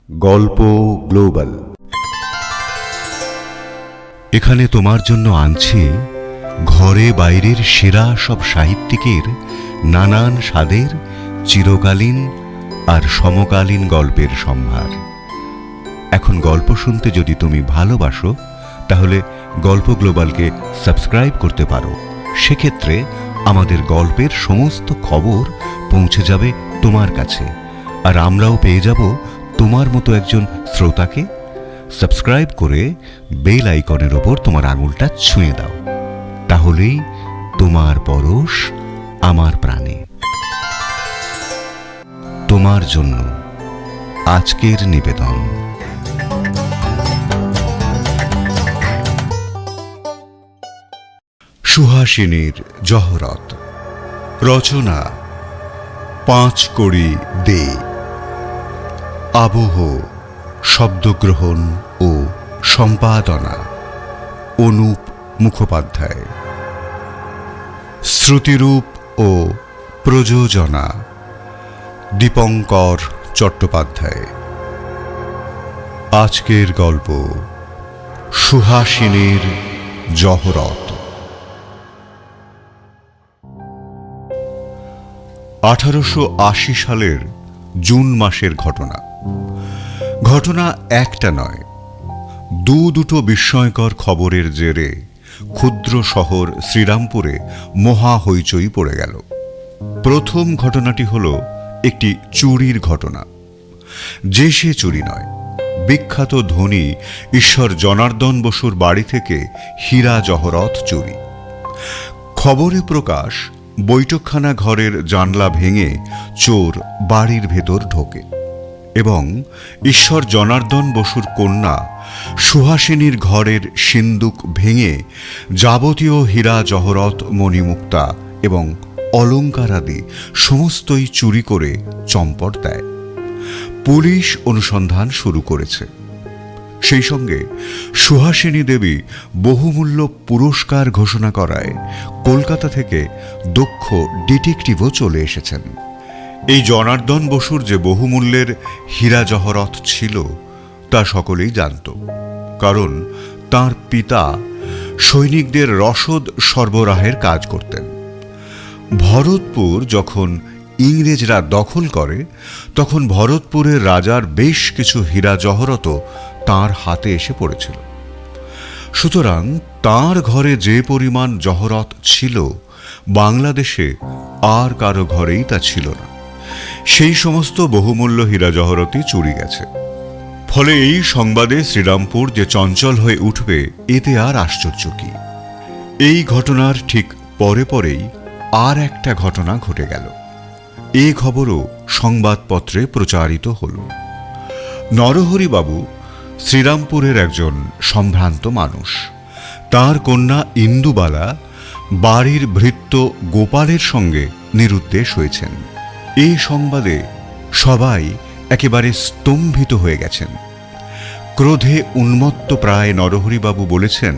গল্প গ্লোবাল। এখানে তোমার জন্য আনছি ঘরে বাইরের সেরা সব সাহিত্যিকের নানান স্বাদের চিরকালীন আর সমকালীন গল্পের সম্ভার। এখন গল্প শুনতে যদি তুমি ভালোবাসো তাহলে গল্প গ্লোবালকে সাবস্ক্রাইব করতে পারো। সেক্ষেত্রে আমাদের গল্পের সমস্ত খবর পৌঁছে যাবে তোমার কাছে, আর আমরাও পেয়ে যাব তোমার মতো একজন শ্রোতাকে। সাবস্ক্রাইব করে বেল আইকনের ওপর তোমার আঙুলটা ছুঁয়ে দাও, তাহলেই তোমার পরশ আমার প্রাণে। তোমার জন্য আজকের নিবেদন। সুহাসিনীর জহরত। রচনা পাঁচকড়ি দে। আবহ, শব্দগ্রহণ ও সম্পাদনা অনুপ মুখোপাধ্যায়। শ্রুতিরূপ ও প্রযোজনা দীপঙ্কর চট্টোপাধ্যায়। আজকের গল্প সুহাসিনীর জহরত। 1880 সালের জুন মাসের ঘটনা। ঘটনা একটা নয়, দুটো বিস্ময়কর খবরের জেরে ক্ষুদ্র শহর শ্রীরামপুরে মহা হইচই পড়ে গেল। প্রথম ঘটনাটি হল একটি চুরির ঘটনা। যে সে চুরি নয়, বিখ্যাত ধনী ঈশ্বর জনার্দন বসুর বাড়ি থেকে হীরা জহরত চুরি। খবরে প্রকাশ, বৈঠকখানা ঘরের জানলা ভেঙে চোর বাড়ির ভেতর ঢোকে এবং ঈশ্বর জনার্দন বসুর কন্যা সুহাসিনীর ঘরের সিন্দুক ভেঙে যাবতীয় হীরা জহরত মণিমুক্তা এবং অলঙ্কারাদি সমস্তই চুরি করে চম্পট দেয়। পুলিশ অনুসন্ধান শুরু করেছে। সেই সঙ্গে সুহাসিনী দেবী বহুমূল্য পুরস্কার ঘোষণা করায় কলকাতা থেকে দক্ষ ডিটেকটিভও চলে এসেছেন। এই জনার্দন বসুর যে বহুমূল্যের হীরা জহরত ছিল তা সকলেই জানত, কারণ তার পিতা সৈনিকদের রসদ সরবরাহের কাজ করতেন। ভরতপুর যখন ইংরেজরা দখল করে তখন ভরতপুরের রাজার বেশ কিছু হীরা জহরত তাঁর হাতে এসে পড়েছিল। সুতরাং তাঁর ঘরে যে পরিমাণ জহরত ছিল, বাংলাদেশে আর কারো ঘরেই তা ছিল না। সেই সমস্ত বহুমূল্য হীরা জহরতই চুরি গেছে। ফলে এই সংবাদে শ্রীরামপুর যে চঞ্চল হয়ে উঠবে, এতে আর আশ্চর্য কি। এই ঘটনার ঠিক পরে পরেই আর একটা ঘটনা ঘটে গেল। এ খবরও সংবাদপত্রে প্রচারিত হল। নরহরিবাবু শ্রীরামপুরের একজন সম্ভ্রান্ত মানুষ। তার কন্যা ইন্দুবালা বাড়ির ভৃত্য গোপালের সঙ্গে নিরুদ্দেশ হয়েছেন। এই সংবাদে সবাই একেবারে স্তম্ভিত হয়ে গেছেন। ক্রোধে উন্মত্ত প্রায় নরহরিবাবু বলেছেন,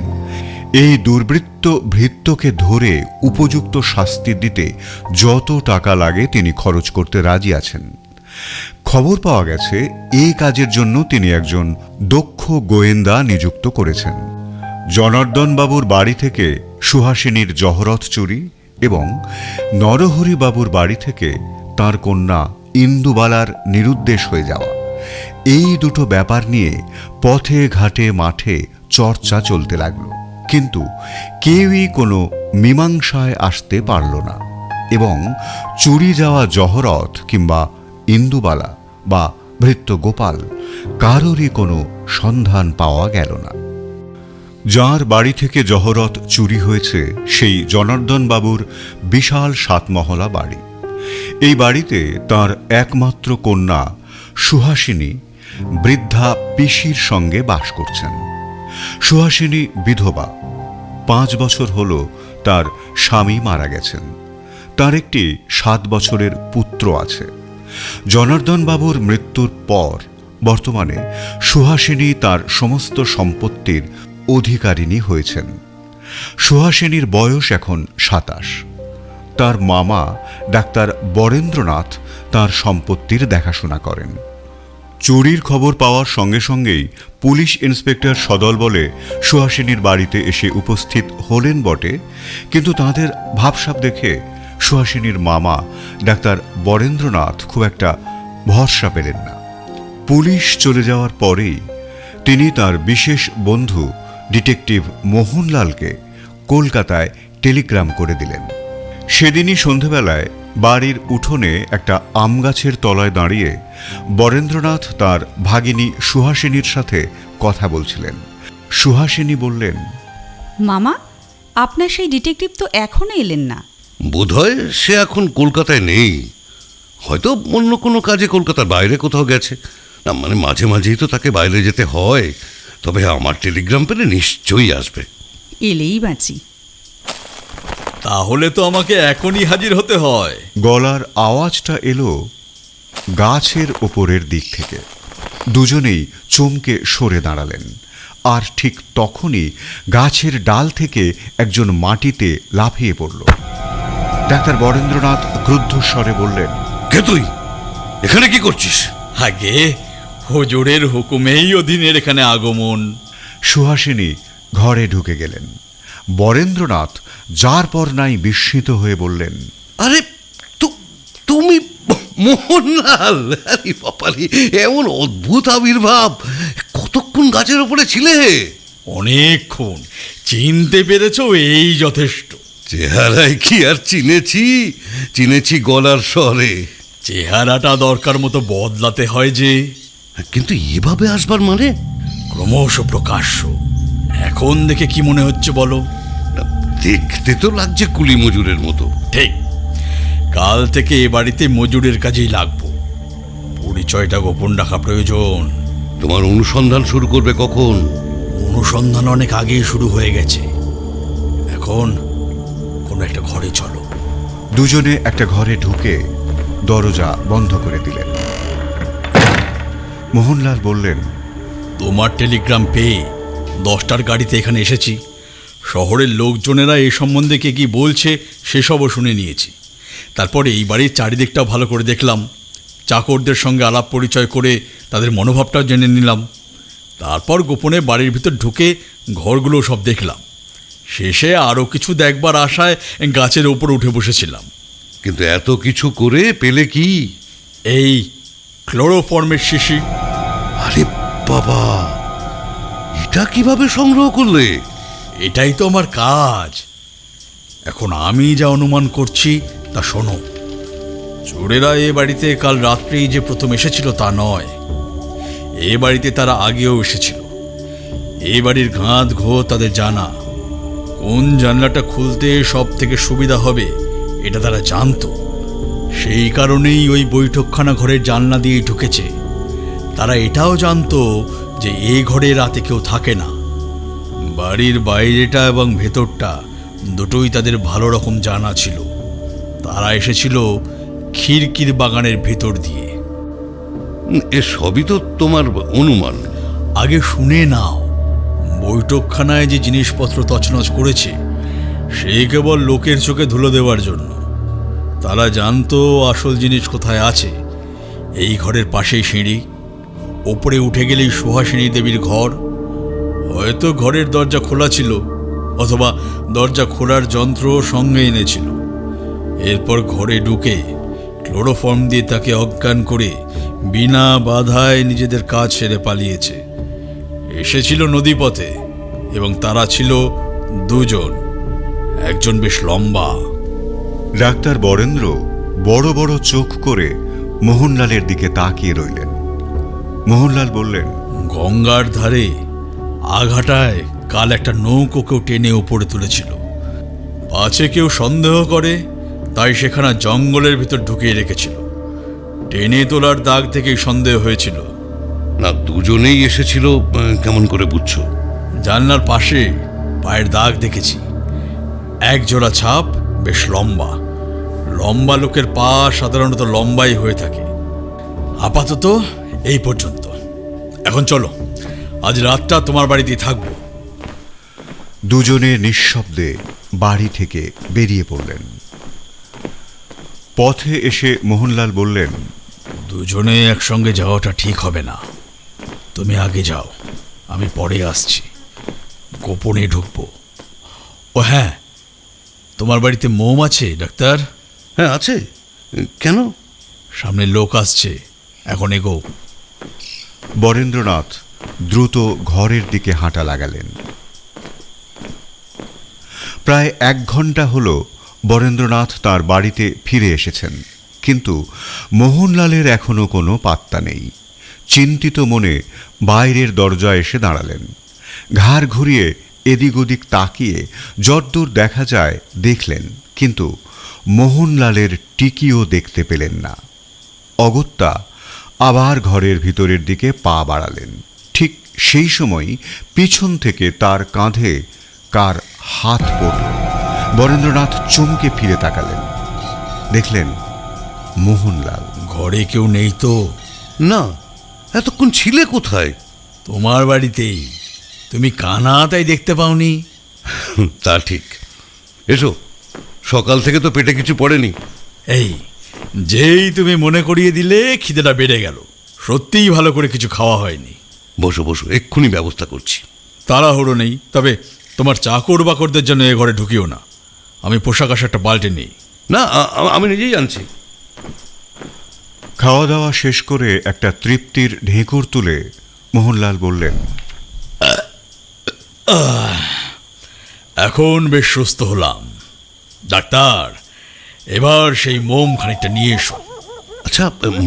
এই দুর্বৃত্ত ভৃত্যকে ধরে উপযুক্ত শাস্তি দিতে যত টাকা লাগে তিনি খরচ করতে রাজি আছেন। খবর পাওয়া গেছে এই কাজের জন্য তিনি একজন দক্ষ গোয়েন্দা নিযুক্ত করেছেন। জনার্দন বাবুর বাড়ি থেকে সুহাসিনীর জহরত চুরি এবং নরহরি বাবুর বাড়ি থেকে তার কন্যা ইন্দুবালার নিরুদ্দেশ হয়ে যাওয়া, এই দুটো ব্যাপার নিয়ে পথে ঘাটে মাঠে চর্চা চলতে লাগলো। কিন্তু কেউই কোনো মীমাংসায় আসতে পারল না এবং চুরি যাওয়া জহরত কিংবা ইন্দুবালা বা ভৃত্য গোপাল কারোরই কোনো সন্ধান পাওয়া গেল না। যার বাড়ি থেকে জহরত চুরি হয়েছে সেই জনার্দন বাবুর বিশাল 7 মহলা বাড়ি। এই বাড়িতে তার একমাত্র কন্যা সুহাসিনী বৃদ্ধা পিসির সঙ্গে বাস করছেন। সুহাসিনী বিধবা। 5 বছর হল তার স্বামী মারা গেছেন। তার একটি 7 বছরের পুত্র আছে। জনার্দন বাবুর মৃত্যুর পর বর্তমানে সুহাসিনী তার সমস্ত সম্পত্তির অধিকারিণী হয়েছেন। সুহাসিনীর বয়স এখন 27। তার মামা ডাক্তার বরেন্দ্রনাথ তার সম্পত্তির দেখাশোনা করেন। চুরির খবর পাওয়ার সঙ্গে সঙ্গেই পুলিশ ইন্সপেক্টর সদল বলে সুহাসিনীর বাড়িতে এসে উপস্থিত হলেন বটে, কিন্তু তাঁদের ভাবসাব দেখে সুহাসিনীর মামা ডাক্তার বরেন্দ্রনাথ খুব একটা ভরসা পেলেন না। পুলিশ চলে যাওয়ার পরেই তিনি তার বিশেষ বন্ধু ডিটেকটিভ মোহনলালকে কলকাতায় টেলিগ্রাম করে দিলেন। সেদিনই সন্ধেবেলায় বাড়ির উঠোনে একটা আম গাছের তলায় দাঁড়িয়ে বরেন্দ্রনাথ তার ভাগিনী সুহাসিনীর সাথে কথা বলছিলেন। সুহাসিনী বললেন, মামা, আপনার সেই ডিটেকটিভ তো এখনো এলেন না। বোধহয় সে এখন কলকাতায় নেই, হয়তো অন্য কোনো কাজে কলকাতার বাইরে কোথাও গেছে। না মানে মাঝে মাঝেই তো তাকে বাইরে যেতে হয়, তবে আমার টেলিগ্রাম পেলে নিশ্চয়ই আসবে। এলেই বাঁচি। তাহলে তো আমাকে এখনই হাজির হতে হয়। গলার আওয়াজটা এলো গাছের ওপরের দিক থেকে। দুজনেই চমকে সরে দাঁড়ালেন, আর ঠিক তখনই গাছের ডাল থেকে একজন মাটিতে লাফিয়ে পড়ল। ডাক্তার বরেন্দ্রনাথ ক্রুদ্ধ স্বরে বললেন, কে তুই? এখানে কি করছিস? আগে হুজুরের হুকুমেই অধীনের এখানে আগমন। সুহাসিনী ঘরে ঢুকে গেলেন। বরেন্দ্রনাথ যার পর নাই বিস্মিত হয়ে বললেন, আরে তুমি মোহনলাল? আরে বাপারে, এমন অদ্ভুত আবির্ভাব! কতক্ষণ গাছের ওপরে ছিলে? অনেকক্ষণ। চিনতে পেরেছো, এই যথেষ্ট। চেহারায় কি আর চিনেছি গলার স্বরে। চেহারাটা দরকার মতো বদলাতে হয় যে। কিন্তু এভাবে আসবার মানে? ক্রমশ প্রকাশ্য। এখন দেখে কি মনে হচ্ছে বলো? দেখতে তো লাগছে কুলি মজুরের মতো। ঠিক। কাল থেকে এ বাড়িতে মজুরের কাজেই লাগবো। পরিচয়টা গোপন রাখা প্রয়োজন। তোমার অনুসন্ধান শুরু করবে কখন? অনুসন্ধান অনেক আগেই শুরু হয়ে গেছে। এখন কোনো একটা ঘরে চলো। দুজনে একটা ঘরে ঢুকে দরজা বন্ধ করে দিলেন। মোহনলাল বললেন, তোমার টেলিগ্রাম পেয়ে 10টার গাড়িতে এখানে এসেছি। শহরের লোকজনেরা এ সম্বন্ধে কে কি বলছে সেসবও শুনে নিয়েছি। তারপরে এই বাড়ির চারিদিকটা ভালো করে দেখলাম। চাকরদের সঙ্গে আলাপ পরিচয় করে তাদের মনোভাবটাও জেনে নিলাম। তারপর গোপনে বাড়ির ভিতর ঢুকে ঘরগুলো সব দেখলাম। শেষে আরও কিছু দেখবার আশায় গাছের ওপর উঠে বসেছিলাম। কিন্তু এত কিছু করে পেলে কি? এই ক্লোরোফর্মের শিশি। আরে বাবা, এটা কিভাবে সংগ্রহ করলে? এটাই তো আমার কাজ। এখন আমি যা অনুমান করছি তা শোনো। চোরেরা এ বাড়িতে কাল রাত্রেই যে প্রথম এসেছিল তা নয়। এ বাড়িতে তারা আগেও এসেছিল। এ বাড়ির ঘাত ঘো তাদের জানা। কোন জানলাটা খুলতে সব থেকে সুবিধা হবে এটা তারা জানতো। সেই কারণেই ওই বৈঠকখানা ঘরের জানলা দিয়েই ঢুকেছে। তারা এটাও জানতো যে এই ঘরে রাতে কেউ থাকে না। বাড়ির বাইরেটা এবং ভেতরটা দুটোই তাদের ভালো রকম জানা ছিল। তারা এসেছিল খিড়কির বাগানের ভেতর দিয়ে। এ সবই তো তোমার অনুমান। আগে শুনে নাও। বৈঠকখানায় যে জিনিসপত্র তছনছ করেছে সে কেবল লোকের চোখে ধুলো দেওয়ার জন্য। তারা জানতো আসল জিনিস কোথায় আছে। এই ঘরের পাশেই সিঁড়ি। ওপরে উঠে গেলেই সুহাসিনী দেবীর ঘর। হয়তো ঘরের দরজা খোলা ছিল, অথবা দরজা খোলার যন্ত্র সঙ্গে এনেছিল। এরপর ঘরে ঢুকে ক্লোরোফর্ম দিয়ে তাকে অজ্ঞান করে বিনা বাধায় নিজেদের কাজ সেরে পালিয়েছে। এসেছিল নদীপথে, এবং তারা ছিল দুজন। একজন বেশ লম্বা। ডাক্তার বরেন্দ্র বড় বড় চোখ করে মোহনলালের দিকে তাকিয়ে রইলেন। মোহনলাল বললেন, গঙ্গার ধারে আঘাটায় কাল একটা নৌকোকেও টেনে উপরে তুলেছিল। পাছে কেউ সন্দেহ করে তাই সেখানে জঙ্গলের ভিতর ঢুকিয়ে রেখেছিল। টেনে তোলার দাগ থেকেই সন্দেহ হয়েছিল। না, দুজনেই এসেছিল কেমন করে বুঝছো? জানলার পাশে পায়ের দাগ দেখেছি। এক জোড়া ছাপ, বেশ লম্বা। লম্বা লোকের পা সাধারণত লম্বাই হয়ে থাকে। আপাতত এই পর্যন্ত। এখন চলো, আজ রাতটা তোমার বাড়িতেই থাকবো। দুজনে নিঃশব্দে বাড়ি থেকে বেরিয়ে পড়লেন। পথে এসে মোহনলাল বললেন, দুজনে একসঙ্গে যাওয়াটা ঠিক হবে না। তুমি আগে যাও, আমি পরে আসছি। গোপনে ঢুকবো। ও হ্যাঁ, তোমার বাড়িতে মোম আছে ডাক্তার? হ্যাঁ আছে, কেন? সামনে লোক আসছে, এখন এগো। বরেন্দ্রনাথ দ্রুত ঘরের দিকে হাঁটা লাগালেন। প্রায় 1 ঘন্টা হল বরেন্দ্রনাথ তার বাড়িতে ফিরে এসেছেন, কিন্তু মোহনলালের এখনো কোনো পাত্তা নেই। চিন্তিত মনে বাইরের দরজায় এসে দাঁড়ালেন। ঘাড় ঘুরিয়ে এদিক ওদিক তাকিয়ে যদ্দূর দেখা যায় দেখলেন, কিন্তু মোহনলালের টিকিও দেখতে পেলেন না। অগত্যা আবার ঘরের ভিতরের দিকে পা বাড়ালেন। ঠিক সেই সময় পিছন থেকে তার কাঁধে কার হাত পড়ল। বরেন্দ্রনাথ চমকে ফিরে তাকালেন, দেখলেন মোহনলাল। ঘরে কেউ নেই তো? না, এতক্ষণ ছিলে কোথায়? তোমার বাড়িতেই। তুমি কানা, তাই দেখতে পাওনি। তা ঠিক। এসো, সকাল থেকে তো পেটে কিছু পড়েনি। এই যেই তুমি মনে করিয়ে দিলে খিদেটা বেড়ে গেল। সত্যিই ভালো করে কিছু খাওয়া হয়নি। বসো বসো, এক্ষুনি ব্যবস্থা করছি। তাড়াহুড়ো নেই, তবে তোমার চাকর বাকরদের জন্য এ ঘরে ঢুকিও না। আমি পোশাক আশাকটা পাল্টে নিই। না, আমি নিজেই আনছি। খাওয়া দাওয়া শেষ করে একটা তৃপ্তির ঢেঁকুর তুলে মোহনলাল বললেন, এখন বেশ সুস্থ হলাম। ডাক্তার, এবার সেই মোম খানিকটা নিয়ে এসো। আচ্ছা,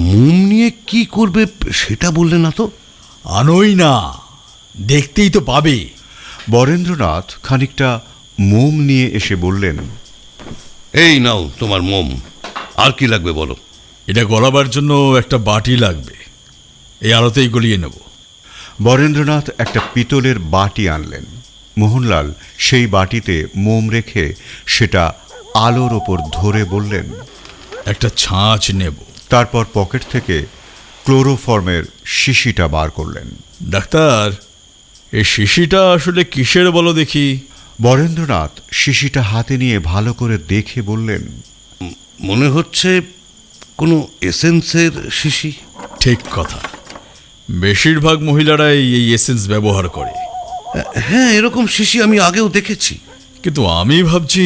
মোম নিয়ে কি করবে সেটা বললে না তো? আনোই না, দেখতেই তো পাবে। বরেন্দ্রনাথ খানিকটা মোম নিয়ে এসে বললেন, এই নাও তোমার মোম। আর কি লাগবে বলো? এটা গলাবার জন্য একটা বাটি লাগবে, এই আলোতেই গলিয়ে নেব। বরেন্দ্রনাথ একটা পিতলের বাটি আনলেন। মোহনলাল সেই বাটিতে মোম রেখে সেটা আলোর ওপর ধরে বললেন, একটা ছাঁচ নেব। তারপর পকেট থেকে ক্লোরোফর্মের শিশিটা বার করলেন। ডাক্তার, এই শিশিটা আসলে কিসের বলো দেখি? বরেন্দ্রনাথ শিশিটা হাতে নিয়ে ভালো করে দেখে বললেন, মনে হচ্ছে কোনো এসেন্সের শিশি। ঠিক কথা, বেশিরভাগ মহিলারাই এই এসেন্স ব্যবহার করে। হ্যাঁ, এরকম শিশি আমি আগেও দেখেছি। কিন্তু আমি ভাবছি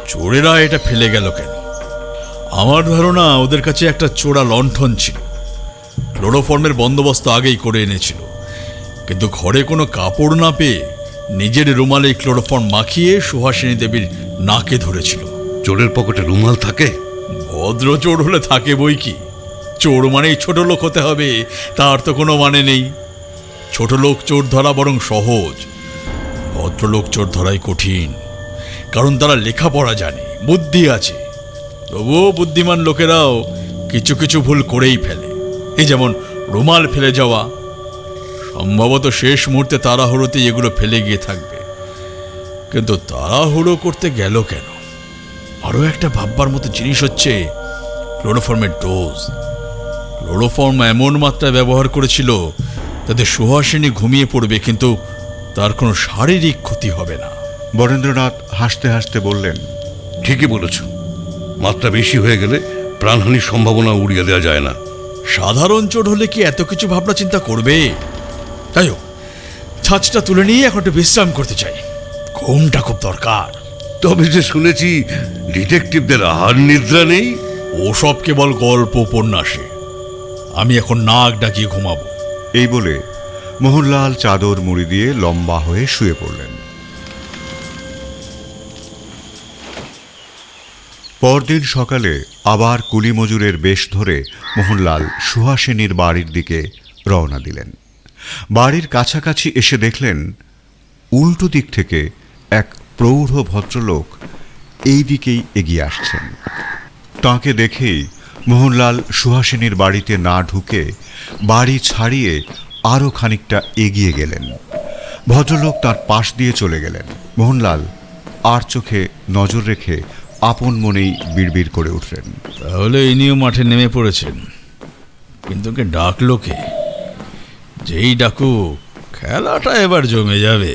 চোরেরা এটা ফেলে গেল কেন? আমার ধারণা ওদের কাছে একটা চোরা লণ্ঠন ছিল। ক্লোরোফর্মের বন্দোবস্ত আগেই করে এনেছিল, কিন্তু ঘরে কোনো কাপড় না পেয়ে নিজের রুমালে ক্লোরোফর্ম মাখিয়ে সুহাসিনী দেবীর নাকে ধরেছিল। চোরের পকেটে রুমাল থাকে? ভদ্র চোর হলে থাকে বই কি। চোর মানেই ছোট লোক হতে হবে তার তো কোনো মানে নেই। ছোট লোক চোর ধরা বরং সহজ, ভদ্রলোক চোর ধরাই কঠিন। কারণ তারা লেখাপড়া জানে, বুদ্ধি আছে। তবুও বুদ্ধিমান লোকেরাও কিছু কিছু ভুল করেই ফেলে। এই যেমন রুমাল ফেলে যাওয়া। সম্ভবত শেষ মুহূর্তে তাড়াহুড়োতেই এগুলো ফেলে গিয়ে থাকবে। কিন্তু তাড়াহুড়ো করতে গেল কেন? আরও একটা ভাববার মতো জিনিস হচ্ছে ক্লোরোফর্মের ডোজ। ক্লোরোফর্ম এমন মাত্রায় ব্যবহার করেছিল তাতে সুহাসিনী ঘুমিয়ে পড়বে, কিন্তু তার কোনো শারীরিক ক্ষতি হবে না। বরেন্দ্রনাথ হাসতে হাসতে বললেন, ঠিকই বলেছ। মাত্রা বেশি হয়ে গেলে প্রাণহানির সম্ভাবনা উড়িয়ে দেওয়া যায় না। সাধারণ চোর হলে কি এত কিছু ভাবনা চিন্তা করবে? তাই হোক, ছাঁচটা তুলে নিয়ে এখন একটু বিশ্রাম করতে চাই। ঘুমটা খুব দরকার। তবে যে শুনেছি ডিটেকটিভদের আহার নিদ্রা নেই। ওসব কেবল গল্প উপন্যাসে। আমি এখন নাক ডাকিয়ে ঘুমাবো। এই বলে মোহনলাল চাদর মুড়ি দিয়ে লম্বা হয়ে শুয়ে পড়লেন। পরদিন সকালে আবার কুলি মজুরের বেশ ধরে মোহনলাল সুহাসিনীর বাড়ির দিকে রওনা দিলেন। বাড়ির কাছাকাছি এসে দেখলেন উল্টো দিক থেকে এক প্রৌঢ় ভদ্রলোক এই দিকেই এগিয়ে আসছেন। তাঁকে দেখেই মোহনলাল সুহাসিনীর বাড়িতে না ঢুকে বাড়ি ছাড়িয়ে আরও খানিকটা এগিয়ে গেলেন। ভদ্রলোক তার পাশ দিয়ে চলে গেলেন। মোহনলাল আর চোখে নজর রেখে আপন মনেই বিড়বিড় করে উঠলেন, তাহলে ইনিও মাঠে নেমে পড়েছেন। কিন্তু কে ডাকলো কে? যেই ডাকুক, খেলাটা এবার জমে যাবে।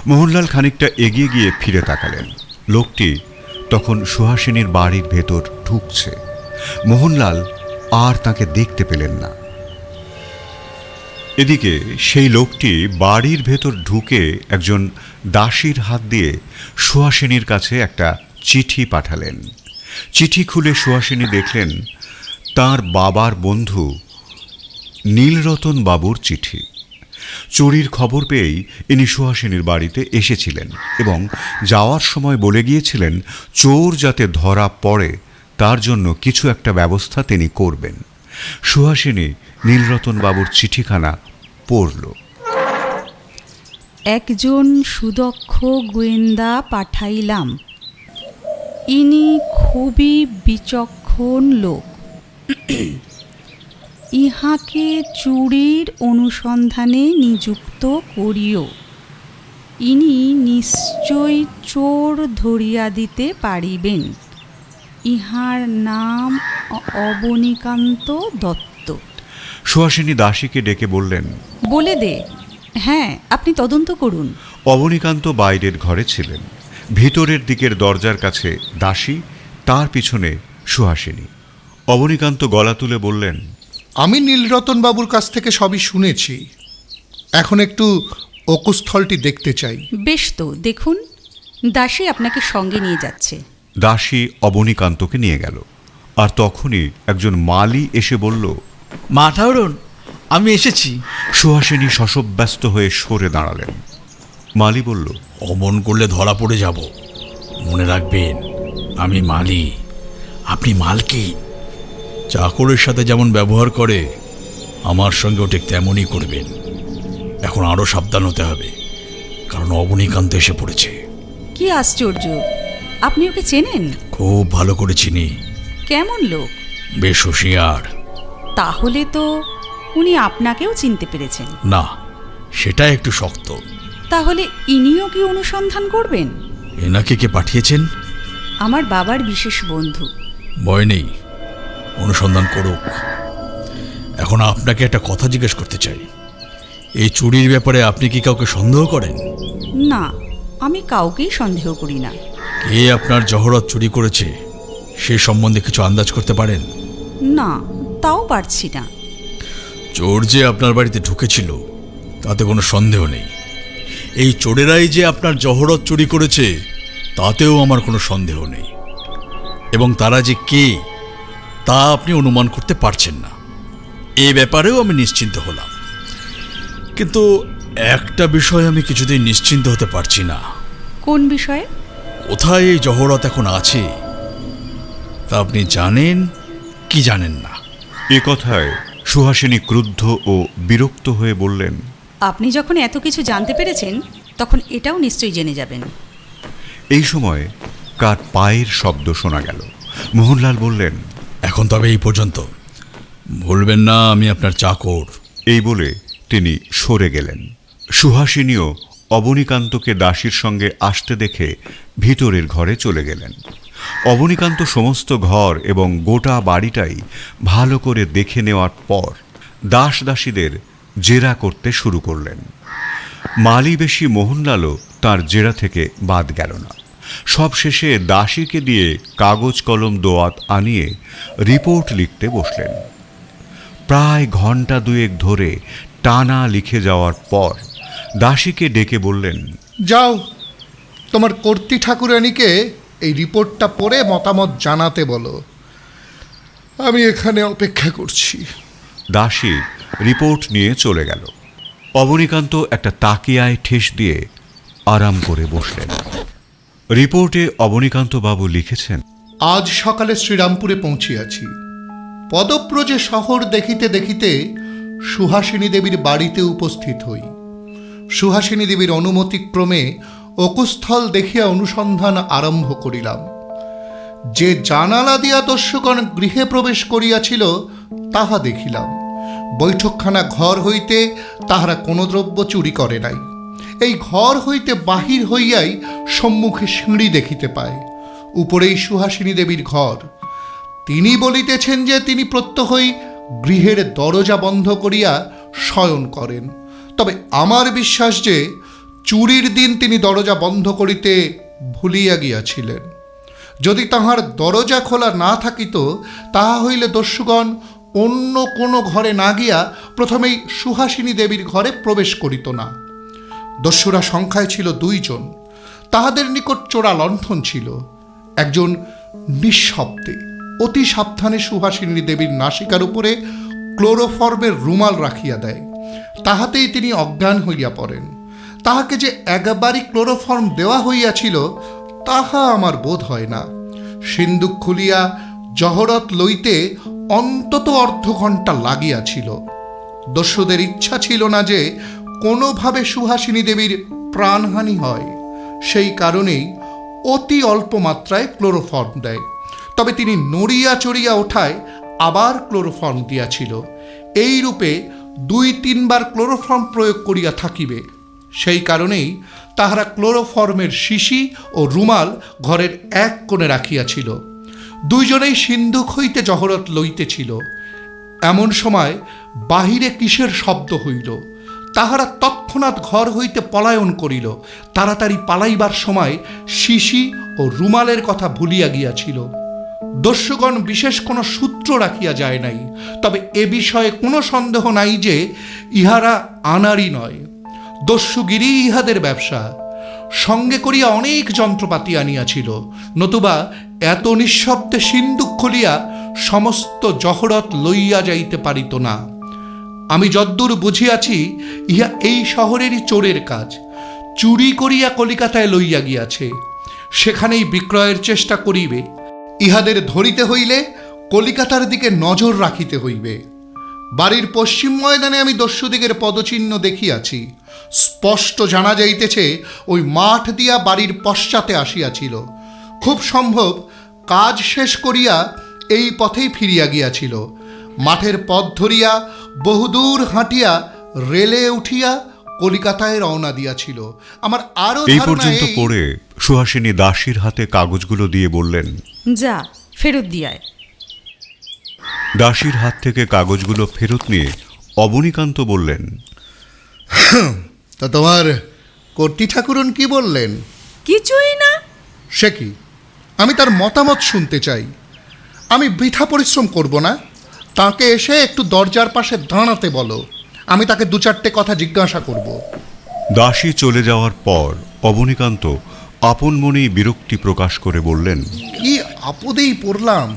মোহনলাল খানিকটা এগিয়ে গিয়ে ফিরে তাকালেন। লোকটি তখন সুহাসিনীর বাড়ির ভেতর ঢুকছে। মোহনলাল আর তাকে দেখতে পেলেন না। এদিকে সেই লোকটি বাড়ির ভেতর ঢুকে একজন দাসীর হাত দিয়ে সুহাসিনীর কাছে একটা চিঠি পাঠালেন। চিঠি খুলে সুহাসিনী দেখলেন তার বাবার বন্ধু নীলরতন বাবুর চিঠি। চুরির খবর পেয়েই ইনি সুহাসিনীর বাড়িতে এসেছিলেন এবং যাওয়ার সময় বলে গিয়েছিলেন চোর যাতে ধরা পড়ে তার জন্য কিছু একটা ব্যবস্থা তিনি করবেন। সুহাসিনী নীলরতন বাবুর চিঠিখানা পড়ল। একজন সুদক্ষ গোয়েন্দা পাঠাইলাম, ইনি খুবই বিচক্ষণ লোক। ইহাকে চুরির অনুসন্ধানে নিযুক্ত করিও। ইনি নিশ্চয় চোর ধরিয়া দিতে পারিবেন। ইহার নাম অবনীকান্ত দত্ত। সুহাসিনী দাসীকে ডেকে বললেন, বলে দে, হ্যাঁ আপনি তদন্ত করুন। অবনীকান্ত বাইরের ঘরে ছিলেন। ভিতরের দিকের দরজার কাছে দাসী, তার পিছনে সুহাসিনী। অবনীকান্ত গলা তুলে বললেন, আমি নীলরতন বাবুর কাছ থেকে সবই শুনেছি, এখন একটু অকুস্থলটি দেখতে চাই। বেশ তো, দেখুন। দাসী আপনাকে সঙ্গে নিয়ে যাচ্ছে। দাসী অবনীকান্তকে নিয়ে গেল। আর তখনই একজন মালি এসে বলল, মা ঠাউরন, আমি এসেছি। সুহাসিনী শশব্যস্ত হয়ে সরে দাঁড়ালেন। মালি বলল, অমন করলে ধরা পড়ে যাব। মনে রাখবেন, আমি মালি, আপনি মালকিন। চাকরের সাথে যেমন ব্যবহার করে আমার সঙ্গেও ঠিক তেমনই করবেন। এখন আরও সাবধান হতে হবে, কারণ অবনীকান্ত এসে পড়েছে। কি আশ্চর্য, আপনি ওকে চেনেন? খুব ভালো করে চিনি। কেমন লোক? বেশ হুঁশিয়ার। তাহলে তো উনি আপনাকেও চিনতে পেরেছেন। না, সেটা একটু শক্ত। তাহলে ইনিও কি অনুসন্ধান করবেন? এনাকে কে পাঠিয়েছেন? আমার বাবার বিশেষ বন্ধু। ভয় নেই, অনুসন্ধান করুক। এখন আপনাকে একটা কথা জিজ্ঞেস করতে চাই। এই চুরির ব্যাপারে আপনি কি কাউকে সন্দেহ করেন? না, আমি কাউকেই সন্দেহ করি না। কে আপনার জহরত চুরি করেছে সে সম্বন্ধে কিছু আন্দাজ করতে পারেন? না, তাও পারছি না। চোর যে আপনার বাড়িতে ঢুকেছিল তাতে কোনো সন্দেহ নেই। এই চোরেরাই যে আপনার জহরত চুরি করেছে তাতেও আমার কোনো সন্দেহ নেই। এবং তারা যে কে তা আপনি অনুমান করতে পারছেন না, এ ব্যাপারেও আমি নিশ্চিন্ত হলাম। কিন্তু একটা বিষয় আমি কিছুতেই নিশ্চিন্ত হতে পারছি না। কোন বিষয়ে? কোথায় এই জহরত এখন আছে তা আপনি জানেন কি জানেন না? এ কথায় সুহাসিনী ক্রুদ্ধ ও বিরক্ত হয়ে বললেন, আপনি যখন এত কিছু জানতে পেরেছেন তখন এটাও নিশ্চয়ই জেনে যাবেন। এই সময় কার পায়ের শব্দ শোনা গেল। মোহনলাল বললেন, এখন তবে এই পর্যন্ত, ভুলবেন না আমি আপনার চাকর। এই বলে তিনি সরে গেলেন। সুহাসিনীও অবনীকান্তকে দাসীর সঙ্গে আসতে দেখে ভিতরের ঘরে চলে গেলেন। অবনীকান্ত সমস্ত ঘর এবং গোটা বাড়িটাই ভালো করে দেখে নেওয়ার পর দাস দাসীদের জেরা করতে শুরু করলেন। মালি বেশি মোহনলালও তার জেরা থেকে বাদ গেল না। সব শেষে দাসীকে দিয়ে কাগজ কলম দোয়াত আনিয়ে রিপোর্ট লিখতে বসলেন। প্রায় ঘন্টা দুয়েক ধরে টানা লিখে যাওয়ার পর দাসীকে ডেকে বললেন, যাও, তোমার কর্ত্রী ঠাকুরানীকে এই রিপোর্টটা পড়ে মতামত জানাতে বলো। আমি এখানে অপেক্ষা করছি। দাসী রিপোর্ট নিয়ে চলে গেল। অবনীকান্ত একটা তাকিয়ায় ঠেস দিয়ে আরাম করে বসলেন। রিপোর্টে অবনীকান্ত বাবু লিখেছেন, আজ সকালে শ্রীরামপুরে পৌঁছিয়াছি। পদব্রজে শহর দেখিতে দেখিতে সুহাসিনী দেবীর বাড়িতে উপস্থিত হই। সুহাসিনী দেবীর অনুমতিক্রমে অকুস্থল দেখিয়া অনুসন্ধান আরম্ভ করিলাম। যে জানালা দিয়া দস্যুগণ গৃহে প্রবেশ করিয়াছিল তাহা দেখিলাম। বৈঠকখানা ঘর হইতে তাহারা কোনো দ্রব্য চুরি করে নাই। এই ঘর হইতে বাহির হইয়াই সম্মুখে সিঁড়ি দেখিতে পায়। উপরেই সুহাসিনী দেবীর ঘর। তিনি বলিতেছেন যে তিনি প্রত্যহই গৃহের দরজা বন্ধ করিয়া শয়ন করেন। তবে আমার বিশ্বাস যে চুরির দিন তিনি দরজা বন্ধ করিতে ভুলিয়া গিয়াছিলেন। যদি তাহার দরজা খোলা না থাকিত, তাহা হইলে দস্যুগণ অন্য কোনো ঘরে না গিয়া প্রথমেই সুহাসিনী দেবীর ঘরে প্রবেশ করিত না। দস্যুরা সংখ্যায় ছিল 2 জন। তাহাদের নিকট চোরা লণ্ঠন ছিল। একজন নিঃশব্দে অতি সাবধানে সুহাসিনী দেবীর নাসিকার উপরে ক্লোরোফর্মের রুমাল রাখিয়া দেয়। তাহাতেই তিনি অজ্ঞান হইয়া পড়েন। তাহাকে যে একবারই ক্লোরোফর্ম দেওয়া হইয়াছিল তাহা আমার বোধ হয় না। সিন্দুক খুলিয়া জহরত লইতে অন্তত অর্ধ ঘণ্টা লাগিয়াছিল। দস্যুদের ইচ্ছা ছিল না যে কোনোভাবে সুহাসিনী দেবীর প্রাণহানি হয়, সেই কারণেই অতি অল্প মাত্রায় ক্লোরোফর্ম দেয়। তবে তিনি নড়িয়া চড়িয়া ওঠায় আবার ক্লোরোফর্ম দিয়াছিল। এই রূপে 2-3 বার ক্লোরোফর্ম প্রয়োগ করিয়া থাকিবে। সেই কারণেই তাহারা ক্লোরোফর্মের শিশি ও রুমাল ঘরের এক কোণে রাখিয়াছিল। 2 জনেই সিন্ধুক হইতে জহরত লইতেছিল। এমন সময় বাহিরে কিসের শব্দ হইল। তাহারা তৎক্ষণাৎ ঘর হইতে পলায়ন করিল। তাড়াতাড়ি পালাইবার সময় শিশি ও রুমালের কথা ভুলিয়া গিয়াছিল। দস্যুগণ বিশেষ কোনো সূত্র রাখিয়া যায় নাই। তবে এ বিষয়ে কোনো সন্দেহ নাই যে ইহারা আনাড়ি নয়, দস্যুগিরি ইহাদের ব্যবসা। সঙ্গে করিয়া অনেক যন্ত্রপাতি আনিয়াছিল, নতুবা এত নিঃশব্দে সিন্দুক খুলিয়া সমস্ত জহরত লইয়া যাইতে পারিত না। আমি যদ্দূর বুঝিয়াছি, ইহা এই শহরেরই চোরের কাজ। চুরি করিয়া কলিকাতায় লইয়া গিয়াছে, সেখানেই বিক্রয়ের চেষ্টা করিবে। ইহাদের ধরিতে হইলে কলিকাতার দিকে নজর রাখিতে হইবে। বাড়ির পশ্চিম ময়দানে আমি দস্যুদিগের পদচিহ্ন দেখিয়াছি। স্পষ্ট জানা যাইতেছে ওই মাঠ দিয়া বাড়ির পশ্চাতে আসিয়াছিল। খুব সম্ভব কাজ শেষ করিয়া এই পথেই ফিরিয়া গিয়াছিল। মাঠের পথ ধরিয়া বহুদূর হাঁটিয়া রেলে উঠিয়া কলিকাতায় রওনা দিয়াছিল। আমার আরো এই পর্যন্ত পড়ে সুহাসিনী দাসীর হাতে কাগজগুলো দিয়ে বললেন, যা ফেরত দিয়ায়। দাসীর হাত থেকে কাগজগুলো ফেরত নিয়ে অবনীকান্ত বললেন, তা তোমার কর্ত্রী ঠাকুরন কি বললেন? কিছুই না। সে কি? আমি তার মতামত শুনতে চাই। আমি বৃথা পরিশ্রম করব না। তাকে এসে একটু দরজার পাশে দাঁড়াতে বলো, আমি তাকে 2-4টে কথা জিজ্ঞাসা করব। দাসী চলে যাওয়ার পর অবনীকান্ত আপন মনেই বিরক্তি প্রকাশ করে বললেন, কি আপদেই পড়লাম,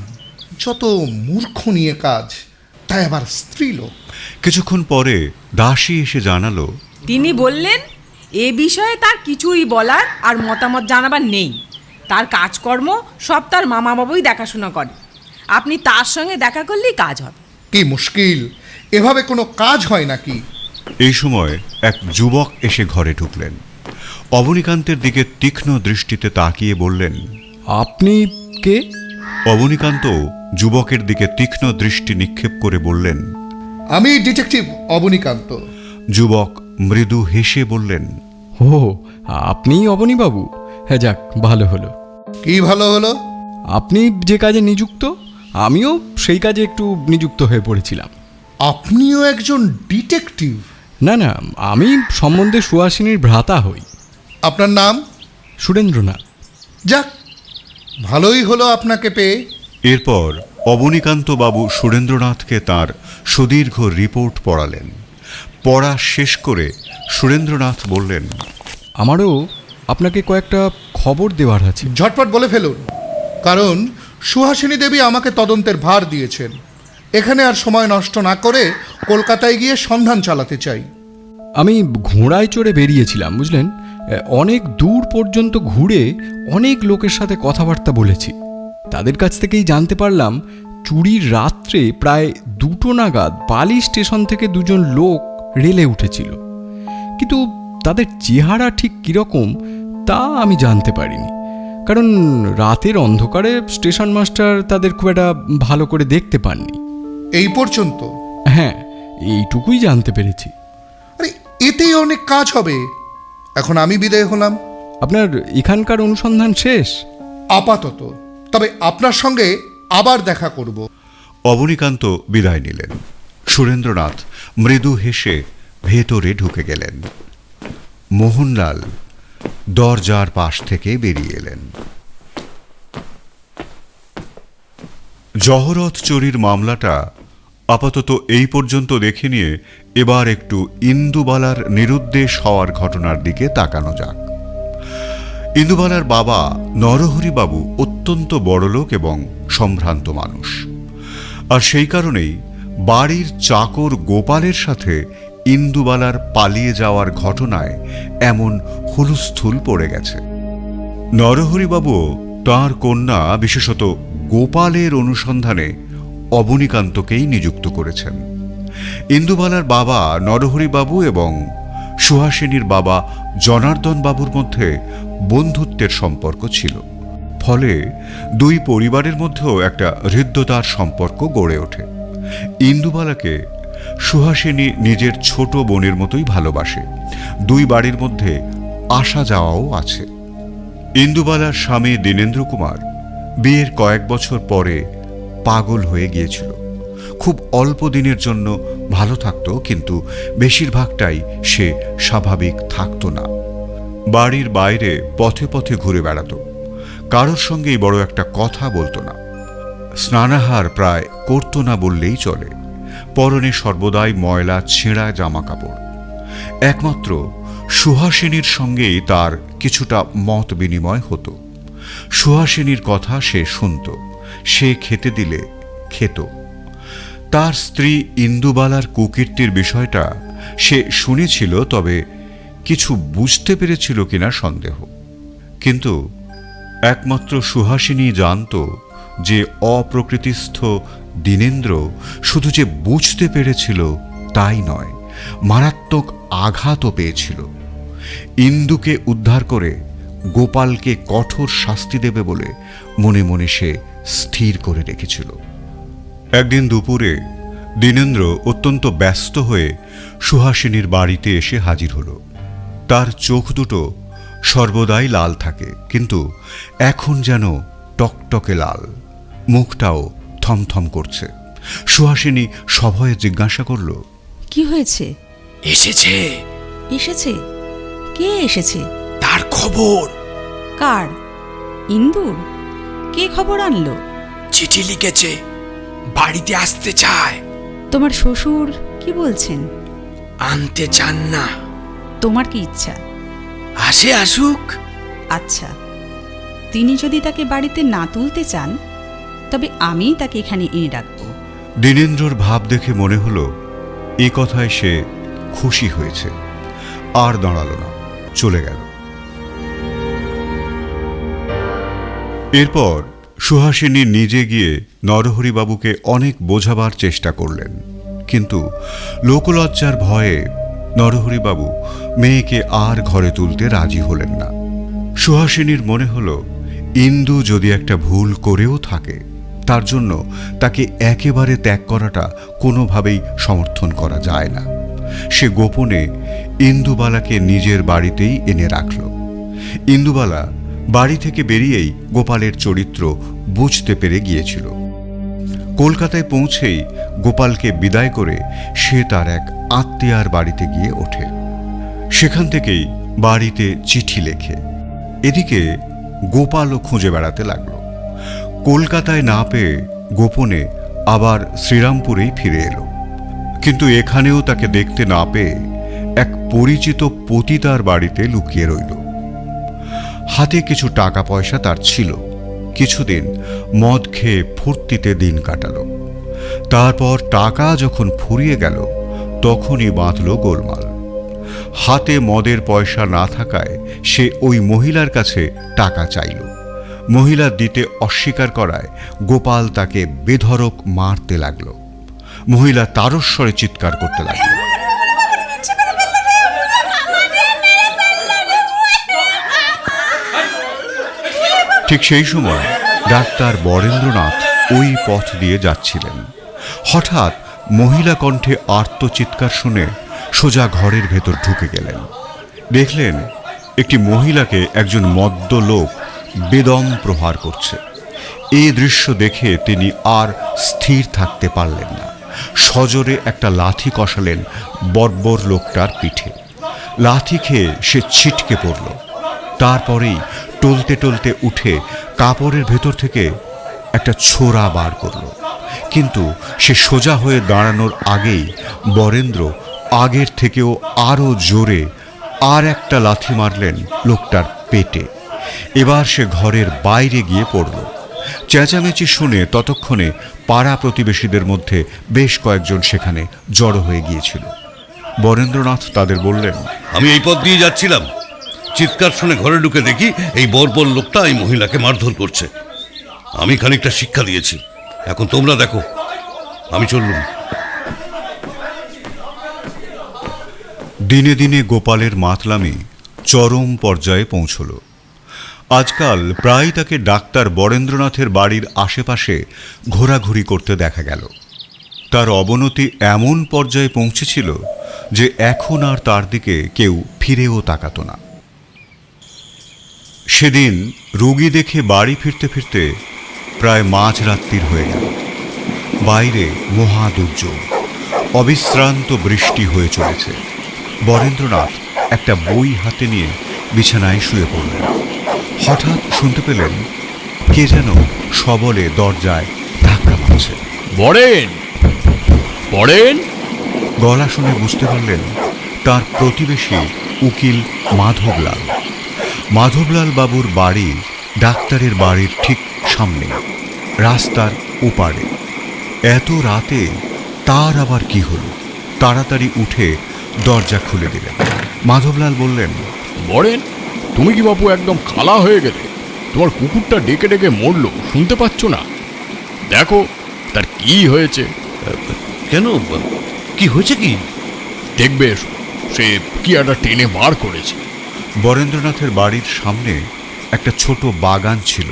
যত মূর্খ নিয়ে কাজ, তাই আবার স্ত্রীলোক। কিছুক্ষণ পরে দাসী এসে জানালো, তিনি বললেন এ বিষয়ে তার কিছুই বলার আর মতামত জানাবার নেই। তার কাজকর্ম সব তার মামা বাবুই দেখাশোনা করে। আপনি তার সঙ্গে দেখা করলেই কাজ হবে। কি মুশকিল, এভাবে কোনো কাজ হয় নাকি? এই সময় এক যুবক এসে ঘরে ঢুকলেন। অবনীকান্তের দিকে তীক্ষ্ণ দৃষ্টিতে তাকিয়ে বললেন, আপনি কে? অবনীকান্ত যুবকের দিকে তীক্ষ্ণ দৃষ্টি নিক্ষেপ করে বললেন, আমি ডিটেকটিভ অবনীকান্ত। যুবক মৃদু হেসে বললেন, ও, আপনিই অবনীবাবু? হ্যাঁ, যাক, ভালো হলো। কি ভালো হলো? আপনি যে কাজে নিযুক্ত, আমিও সেই কাজে একটু নিযুক্ত হয়ে পড়েছিলাম। আপনিও একজন ডিটেকটিভ? না না, আমি সম্বন্ধে সুহাসিনীর ভ্রাতা হই। আপনার নাম? সুরেন্দ্রনাথ। যাক, ভালোই হলো আপনাকে পেয়ে। এরপর অবনীকান্ত বাবু সুরেন্দ্রনাথকে তার সুদীর্ঘ রিপোর্ট পড়ালেন। পড়া শেষ করে সুরেন্দ্রনাথ বললেন, আমারও আপনাকে কয়েকটা খবর দেওয়ার আছে। ঝটপট বলে ফেলুন, কারণ সুহাসিনী দেবী আমাকে তদন্তের ভার দিয়েছেন। এখানে আর সময় নষ্ট না করে কলকাতায় গিয়ে সন্ধান চালাতে চাই। আমি ঘোড়ায় চড়ে বেরিয়েছিলাম, বুঝলেন। অনেক দূর পর্যন্ত ঘুরে অনেক লোকের সাথে কথাবার্তা বলেছি। তাদের কাছ থেকেই জানতে পারলাম চুরির রাত্রে প্রায় 2টো নাগাদ বালি স্টেশন থেকে 2 জন লোক রেলে উঠেছিল, কিন্তু তাদের চেহারা ঠিক কীরকম তা আমি জানতে পারিনি, কারণ রাতের অন্ধকারে স্টেশন মাস্টার তাদের খুব একটা ভালো করে দেখতে পাননি। এই পর্যন্ত? হ্যাঁ, এইটুকুই জানতে পেরেছি। আরে, এতেই অনেক কাজ হবে। এখন আমি বিদায় হলাম। আপনার এখানকার অনুসন্ধান শেষ? আপাতত। তবে আপনার সঙ্গে আবার দেখা করব। অবনীকান্ত বিদায় নিলেন। সুরেন্দ্রনাথ মৃদু হেসে ভেতরে ঢুকে গেলেন। মোহনলাল দরজার পাশ থেকে বেরিয়ে এলেন। জহরত চুরির মামলাটা আপাতত এই পর্যন্ত দেখে নিয়ে এবার একটু ইন্দুবালার নিরুদ্দেশ হওয়ার ঘটনার দিকে তাকানো যাক। ইন্দুবালার বাবা নরহরিবাবু অত্যন্ত বড়লোক এবং সম্ভ্রান্ত মানুষ, আর সেই কারণেই বাড়ির চাকর গোপালের সাথে ইন্দুবালার পালিয়ে যাওয়ার ঘটনায় এমন হুলস্থুল পড়ে গেছে। নরহরিবাবুও তাঁর কন্যা বিশেষত গোপালের অনুসন্ধানে অবনীকান্তকেই নিযুক্ত করেছেন। ইন্দুবালার বাবা নরহরিবাবু এবং সুহাসিনীর বাবা জনার্দন বাবুর মধ্যে বন্ধুত্বের সম্পর্ক ছিল, ফলে দুই পরিবারের মধ্যেও একটা হৃদ্যতার সম্পর্ক গড়ে ওঠে। ইন্দুবালাকে সুহাসিনী নিজের ছোট বোনের মতোই ভালোবাসে। দুই বাড়ির মধ্যে আসা যাওয়াও আছে। ইন্দুবালার স্বামী দীনেন্দ্র কুমার বিয়ের কয়েক বছর পরে পাগল হয়ে গিয়েছিল। খুব অল্প দিনের জন্য ভালো থাকত, কিন্তু বেশিরভাগটাই সে স্বাভাবিক থাকত না। বাড়ির বাইরে পথে পথে ঘুরে বেড়াত, কারোর সঙ্গেই বড় একটা কথা বলতো না, স্নানাহার প্রায় করত না বললেই চলে। পরনে সর্বদাই ময়লা ছেঁড়া জামা কাপড়। একমাত্র সুহাসিনীর সঙ্গেই তার কিছুটা মত বিনিময় হতো। সুহাসিনীর কথা সে শুনত, সে খেতে দিলে খেত। তার স্ত্রী ইন্দুবালার কুকীর্তির বিষয়টা সে শুনেছিল, তবে কিছু বুঝতে পেরেছিল কিনা সন্দেহ। কিন্তু একমাত্র সুহাসিনী জানত যে অপ্রকৃতিস্থ দীনেন্দ্র শুধু যে বুঝতে পেরেছিল তাই নয়, মারাত্মক আঘাতও পেয়েছিল। ইন্দুকে উদ্ধার করে গোপালকে কঠোর শাস্তি দেবে বলে মনে মনে সে স্থির করে রেখেছিল। একদিন দুপুরে দীনেন্দ্র অত্যন্ত ব্যস্ত হয়ে সুহাসিনীর বাড়িতে এসে হাজির হল। তার চোখ দুটো সর্বদাই লাল থাকে, কিন্তু এখন যেন টকটকে লাল। মুখটাও থমথম করছে। সুহাসিনী সভয়ে জিজ্ঞাসা করল, কি হয়েছে? এসেছে, এসেছে? কে এসেছে? তার খবর। কার? ইন্দুর? কে খবর আনলো? চিঠি লিখেছে, বাড়িতে আসতে চায়। তোমার শ্বশুর কি বলছেন? আনতে চান না। তোমার কি ইচ্ছা? আসে আসুক। আচ্ছা, তিনি যদি তাকে বাড়িতে না তুলতে চান, তবে আমি তাকে এখানে এনে রাখবো। দীনেন্দ্রর ভাব দেখে মনে হলো এই কথায় সে খুশি হয়েছে। আর দাঁড়ালো না, চলে গেল। এরপর সুহাসিনী নিজে গিয়ে নরহরিবাবুকে অনেক বোঝাবার চেষ্টা করলেন, কিন্তু লোকলজ্জার ভয়ে নরহরিবাবু মেয়েকে আর ঘরে তুলতে রাজি হলেন না। সুহাসিনীর মনে হলো ইন্দু যদি একটা ভুল করেও থাকে, তার জন্য তাকে একেবারে ত্যাগ করাটা কোনোভাবেই সমর্থন করা যায় না। সে গোপনে ইন্দুবালাকে নিজের বাড়িতেই এনে রাখল। ইন্দুবালা বাড়ি থেকে বেরিয়েই গোপালের চরিত্র বুঝতে পেরে গিয়েছিল। কলকাতায় পৌঁছেই গোপালকে বিদায় করে সে তার এক আত্মীয়ার বাড়িতে গিয়ে ওঠে। সেখান থেকেই বাড়িতে চিঠি লেখে। এদিকে গোপালও খুঁজে বেড়াতে লাগল। কলকাতায় না পেয়ে গোপনে আবার শ্রীরামপুরেই ফিরে এলো, কিন্তু এখানেও তাকে দেখতে না পেয়ে এক পরিচিত পতিতার বাড়িতে লুকিয়ে রইল। হাতে কিছু টাকা পয়সা তার ছিল। কিছুদিন মদ খেয়ে ফুর্তিতে দিন কাটালো। তারপর টাকা যখন ফুরিয়ে গেল, তখনই বাঁধল গোলমাল। হাতে মদের পয়সা না থাকায় সে ওই মহিলার কাছে টাকা চাইল। মহিলা দিতে অস্বীকার করায় গোপাল তাকে বেধড়ক মারতে লাগল। মহিলা তারস্বরে চিৎকার করতে লাগল। ঠিক সেই সময় ডাক্তার বরেন্দ্রনাথ ওই পথ দিয়ে যাচ্ছিলেন। হঠাৎ মহিলা কণ্ঠে আর্তচিৎকার শুনে সোজা ঘরের ভেতর ঢুকে গেলেন। দেখলেন একটি মহিলাকে একজন মদ্য লোক বেদম প্রহার করছে। এই দৃশ্য দেখে তিনি আর স্থির থাকতে পারলেন না। সজোরে একটা লাথি কষালেন বর্বর লোকটার পিঠে। লাথি খেয়ে সে ছিটকে পড়ল। তারপরেই টলতে টলতে উঠে কাপড়ের ভেতর থেকে একটা ছোরা বার করল, কিন্তু সে সোজা হয়ে দাঁড়ানোর আগেই বরেন্দ্র আগের থেকেও আরও জোরে আর একটা লাথি মারলেন লোকটার পেটে। এবার সে ঘরের বাইরে গিয়ে পড়ল। চেঁচামেচি শুনে ততক্ষণে পাড়া প্রতিবেশীদের মধ্যে বেশ কয়েকজন সেখানে জড়ো হয়ে গিয়েছিল। বরেন্দ্রনাথ তাদের বললেন, আমি এই পথ দিয়ে যাচ্ছিলাম, চিৎকার শুনে ঘরে ঢুকে দেখি এই বর্বর লোকটা এই মহিলাকে মারধর করছে। আমি খানিকটা শিক্ষা দিয়েছি, এখন তোমরা দেখো। আমি চললুম। দিনে দিনে গোপালের মাতলামি চরম পর্যায়ে পৌঁছল। আজকাল প্রায় তাকে ডাক্তার বরেন্দ্রনাথের বাড়ির আশেপাশে ঘোরাঘুরি করতে দেখা গেল। তার অবনতি এমন পর্যায়ে পৌঁছেছিল যে এখন আর তার দিকে কেউ ফিরেও তাকাত না। সেদিন রোগী দেখে বাড়ি ফিরতে ফিরতে প্রায় মাঝরাত্রির হয়ে গেল। বাইরে মহা দুর্যোগ, অবিশ্রান্ত বৃষ্টি হয়ে চলেছে। বরেন্দ্রনাথ একটা বই হাতে নিয়ে বিছানায় শুয়ে পড়লেন। হঠাৎ শুনতে পেলেন কে যেন সবলে দরজায় ধাক্কা মারছে। বরেন, বরেন। গলা শুনে বুঝতে পারলেন তার প্রতিবেশী উকিল মাধবলাল। মাধবলাল বাবুর বাড়ি ডাক্তারের বাড়ির ঠিক সামনে, রাস্তার ওপারে। এত রাতে তার আবার কি হলো? তাড়াতাড়ি উঠে দরজা খুলে দিলেন। মাধবলাল বললেন, বরেন, তুমি কি বাপু একদম কালা হয়ে গেলে? তোমার কুকুরটা ডেকে ডেকে মরলো, শুনতে পাচ্ছ না? দেখো তার কি হয়েছে। কেন, কি হয়েছে? কি দেখবে এসো, সে কি একটা টেনে বার করেছে। বরেন্দ্রনাথের বাড়ির সামনে একটা ছোট বাগান ছিল।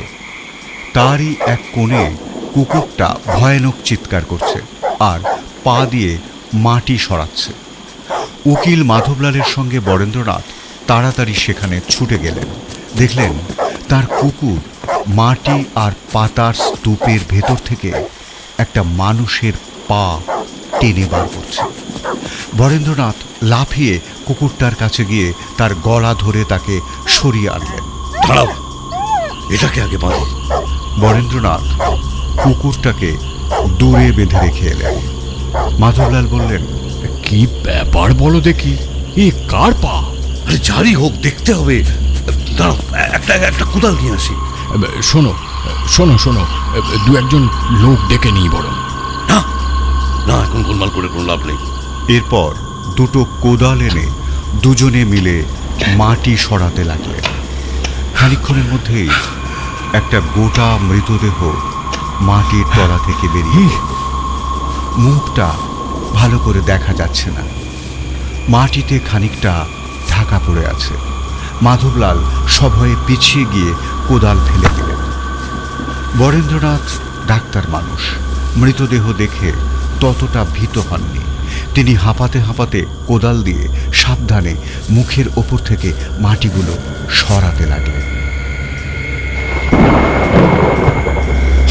তারই এক কোণে কুকুরটা ভয়ানক চিৎকার করছে আর পা দিয়ে মাটি সরাচ্ছে। উকিল মাধবলালের সঙ্গে বরেন্দ্রনাথ তাড়াতাড়ি সেখানে ছুটে গেলেন। দেখলেন তার কুকুর মাটি আর পাতার স্তূপের ভেতর থেকে একটা মানুষের পা টেনে বার করছে। বরেন্দ্রনাথ লাফিয়ে কুকুরটার কাছে গিয়ে তার গলা ধরে তাকে সরিয়ে আনলেন। দাঁড়াও, এটাকে আগে বাঁধো। বরেন্দ্রনাথ কুকুরটাকে দূরে বেঁধে রেখে এলেন। মাধবলাল বললেন, কি ব্যাপার বলো দেখি, এ কার পা? আরে যারই হোক, দেখতে হবে। দাঁড়াও, একটা কোদাল নিয়ে আসি। শোনো শোনো শোনো, দু একজন লোক ডেকে নিই বরং। না না, এখন গোলমাল করে কোনো লাভ নেই। এরপর দুটো কোদাল এনে দুজনে মিলে মাটি সরাতে লাগলেন। খানিকক্ষণের মধ্যেই একটা গোটা মৃতদেহ মাটির তলা থেকে বেরিয়ে এলো। মুখটা ভালো করে দেখা যাচ্ছে না, মাটিতে খানিকটা ঢাকা পড়ে আছে। মাধবলাল সভয়ে পিছিয়ে গিয়ে কোদাল ফেলে দিলেন। বরেন্দ্রনাথ ডাক্তার মানুষ, মৃতদেহ দেখে ততটা ভীত হননি। তিনি হাঁপাতে হাঁপাতে কোদাল দিয়ে সাবধানে মুখের ওপর থেকে মাটিগুলো সরাতে লাগলেন।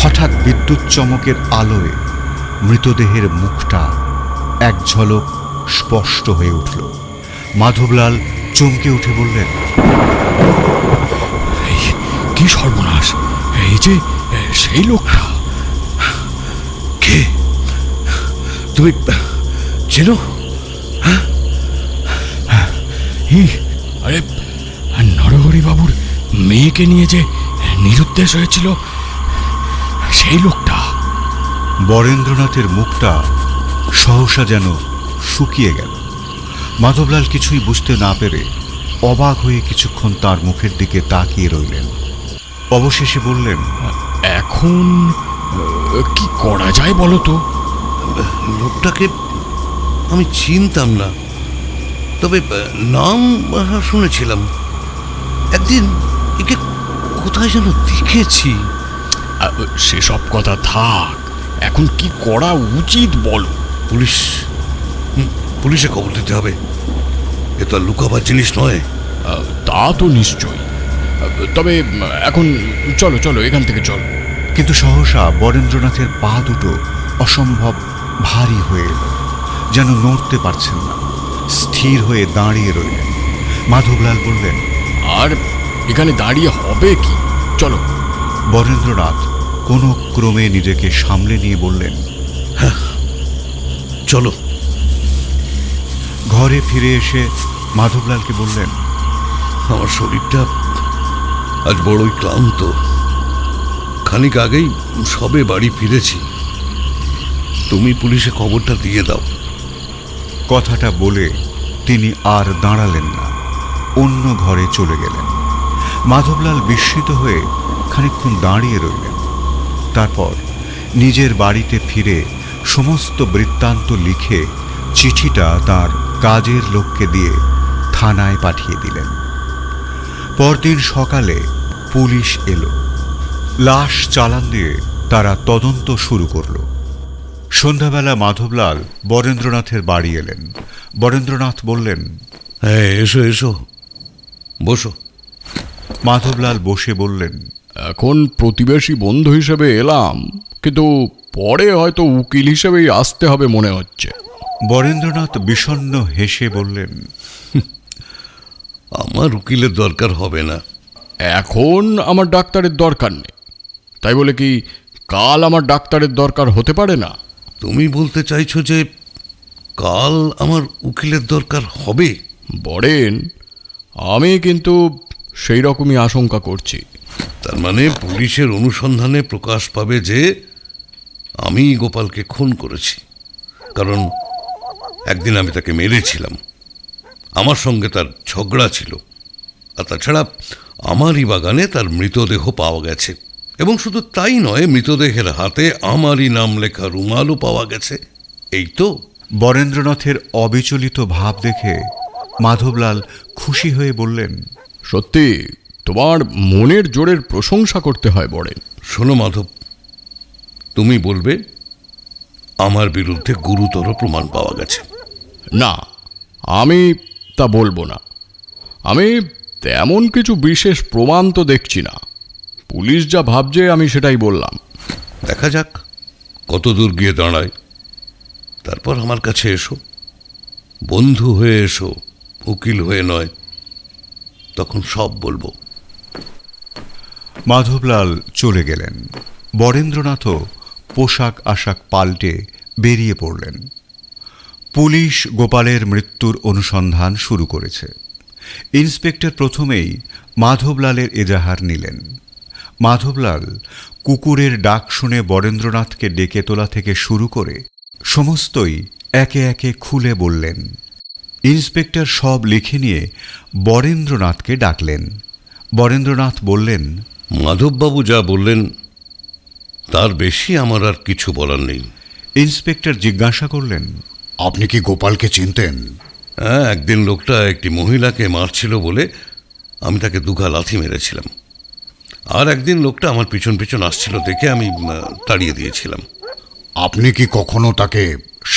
হঠাৎ বিদ্যুৎ চমকের আলোয় মৃতদেহের মুখটা এক ঝলক স্পষ্ট হয়ে উঠল। মাধবলাল চমকে উঠে বললেন, কি সর্বনাশ! এই যে সেই লোকটা। কে? তুমি চেনো? আরে নরহরি বাবুর মেয়েকে নিয়ে যে নিরুদ্দেশ হয়েছিল, সেই লোকটা। বরেন্দ্রনাথের মুখটা সহসা যেন শুকিয়ে গেল। মাধবলাল কিছুই বুঝতে না পেরে অবাক হয়ে কিছুক্ষণ তার মুখের দিকে তাকিয়ে রইলেন। অবশেষে বললেন, এখন কি করা যায় বলো তো? লোকটাকে আমি চিনতাম না, তবে নাম শুনেছিলাম। একদিন একে কোথায় যেন দেখেছি। সেসব কথা থাক, এখন কি করা উচিত বলো? পুলিশে খবর দিতে হবে। এ তো আর লুকাবার জিনিস নয়। তা তো নিশ্চয়ই, তবে এখন চলো চলো, এখান থেকে চলো। কিন্তু সহসা বরেন্দ্রনাথের পা দুটো অসম্ভব ভারী হয়ে এলো, যেন নড়তে পারছেন না। স্থির হয়ে দাঁড়িয়ে রইলেন। মাধবলাল বললেন, আর এখানে দাঁড়িয়ে হবে কি? চলো। বরেন্দ্রনাথ কোনো ক্রমে নিজেকে সামলে নিয়ে বললেন, চলো। ঘরে ফিরে এসে মাধবলালকে বললেন, আমার শরীরটা আজ বড়ই ক্লান্ত। খানিক আগেই সবে বাড়ি ফিরেছি। তুমি পুলিশে খবরটা দিয়ে দাও। কথাটা বলে তিনি আর দাঁড়ালেন না, অন্য ঘরে চলে গেলেন। মাধবলাল বিস্মিত হয়ে খানিকক্ষণ দাঁড়িয়ে রইলেন। তারপর নিজের বাড়িতে ফিরে সমস্ত বৃত্তান্ত লিখে চিঠিটা তার কাজের লোককে দিয়ে থানায় পাঠিয়ে দিলেন। পরদিন সকালে পুলিশ এলো। লাশ চালান দিয়ে তারা তদন্ত শুরু করল। সন্ধ্যাবেলা মাধবলাল বরেন্দ্রনাথের বাড়ি এলেন। বরেন্দ্রনাথ বললেন, হ্যাঁ, এসো এসো, বসো। মাধবলাল বসে বললেন, এখন প্রতিবেশী বন্ধু হিসেবে এলাম, কিন্তু পরে হয়তো উকিল হিসেবেই আসতে হবে মনে হচ্ছে। বরেন্দ্রনাথ বিষণ্ণ হেসে বললেন, আমার উকিলের দরকার হবে না। এখন আমার ডাক্তারের দরকার নেই, তাই বলে কি কাল আমার ডাক্তারের দরকার হতে পারে না? তুমি বলতে চাইছো যে কাল আমার উকিলের দরকার হবে? বরেন, আমি কিন্তু সেই রকমই আশঙ্কা করছি। তার মানে পুলিশের অনুসন্ধানে প্রকাশ পাবে যে আমি গোপালকে খুন করেছি, কারণ একদিন আমি তাকে মেরেছিলাম। আমার সঙ্গে তার ঝগড়া ছিল, আর তাছাড়া আমারই বাগানে তার মৃতদেহ পাওয়া গেছে, এবং শুধু তাই নয়, মৃতদেহের হাতে আমারই নাম লেখা রুমালও পাওয়া গেছে। এই তো। বরেন্দ্রনাথের অবিচলিত ভাব দেখে মাধবলাল খুশি হয়ে বললেন, সত্যি তোমার মনের জোরের প্রশংসা করতে হয় বরেন। শোনো মাধব, তুমি বলবে আমার বিরুদ্ধে গুরুতর প্রমাণ পাওয়া গেছে। না, আমি তা বলবো না। আমি তেমন কিছু বিশেষ প্রমাণ তো দেখছি না। পুলিশ যা ভাবছে আমি সেটাই বললাম। দেখা যাক কত দূর গিয়ে দাঁড়ায়। তারপর আমার কাছে এসো, বন্ধু হয়ে এসো, উকিল হয়ে নয়। তখন সব বলবো। মাধবলাল চলে গেলেন। বরেন্দ্রনাথও পোশাক আশাক পাল্টে বেরিয়ে পড়লেন। পুলিশ গোপালের মৃত্যুর অনুসন্ধান শুরু করেছে। ইন্সপেক্টর প্রথমেই মাধবলালের এজাহার নিলেন। মাধবলাল কুকুরের ডাক শুনে বরেন্দ্রনাথকে ডেকে তোলা থেকে শুরু করে সমস্তই একে একে খুলে বললেন। ইন্সপেক্টর সব লিখে নিয়ে বরেন্দ্রনাথকে ডাকলেন। বরেন্দ্রনাথ বললেন, মাধববাবু যা বললেন তার বেশি আমার আর কিছু বলার নেই। ইন্সপেক্টর জিজ্ঞাসা করলেন, আপনি কি গোপালকে চিনতেন? হ্যাঁ, একদিন লোকটা একটি মহিলাকে মারছিল বলে আমি তাকে দুঘা লাথি মেরেছিলাম। আর একদিন লোকটা আমার পিছন পিছন আসছিল দেখে আমি তাড়িয়ে দিয়েছিলাম। আপনি কি কখনো তাকে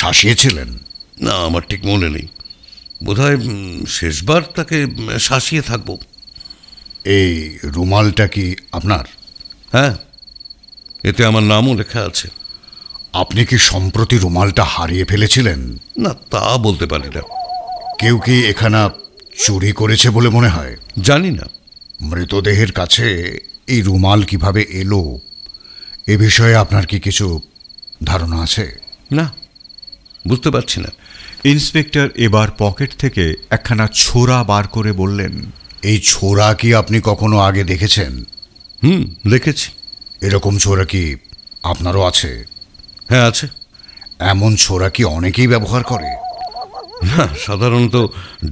শাসিয়েছিলেন? না, আমার ঠিক মনে নেই। বোধহয় শেষবার তাকে শাসিয়ে থাকবো। এই রুমালটা কি আপনার? হ্যাঁ, এতে আমার নামও লেখা আছে। আপনি কি সম্প্রতি রুমালটা হারিয়ে ফেলেছিলেন? না, তা বলতে পারি না। কেউ কি এখানে চুরি করেছে বলে মনে হয়? জানি না। মৃতদেহের কাছে এই রুমাল কিভাবে এলো এ বিষয়ে আপনার কি কিছু ধারণা আছে? না, বুঝতে পারছি না। ইন্সপেক্টর এবার পকেট থেকে একখানা ছোরা বার করে বললেন, এই ছোরা কি আপনি কখনো আগে দেখেছেন? দেখেছি। এরকম ছোরা কি আপনারও আছে? হ্যাঁ, আছে। এমন ছোরা কি অনেকেই ব্যবহার করে? না, সাধারণত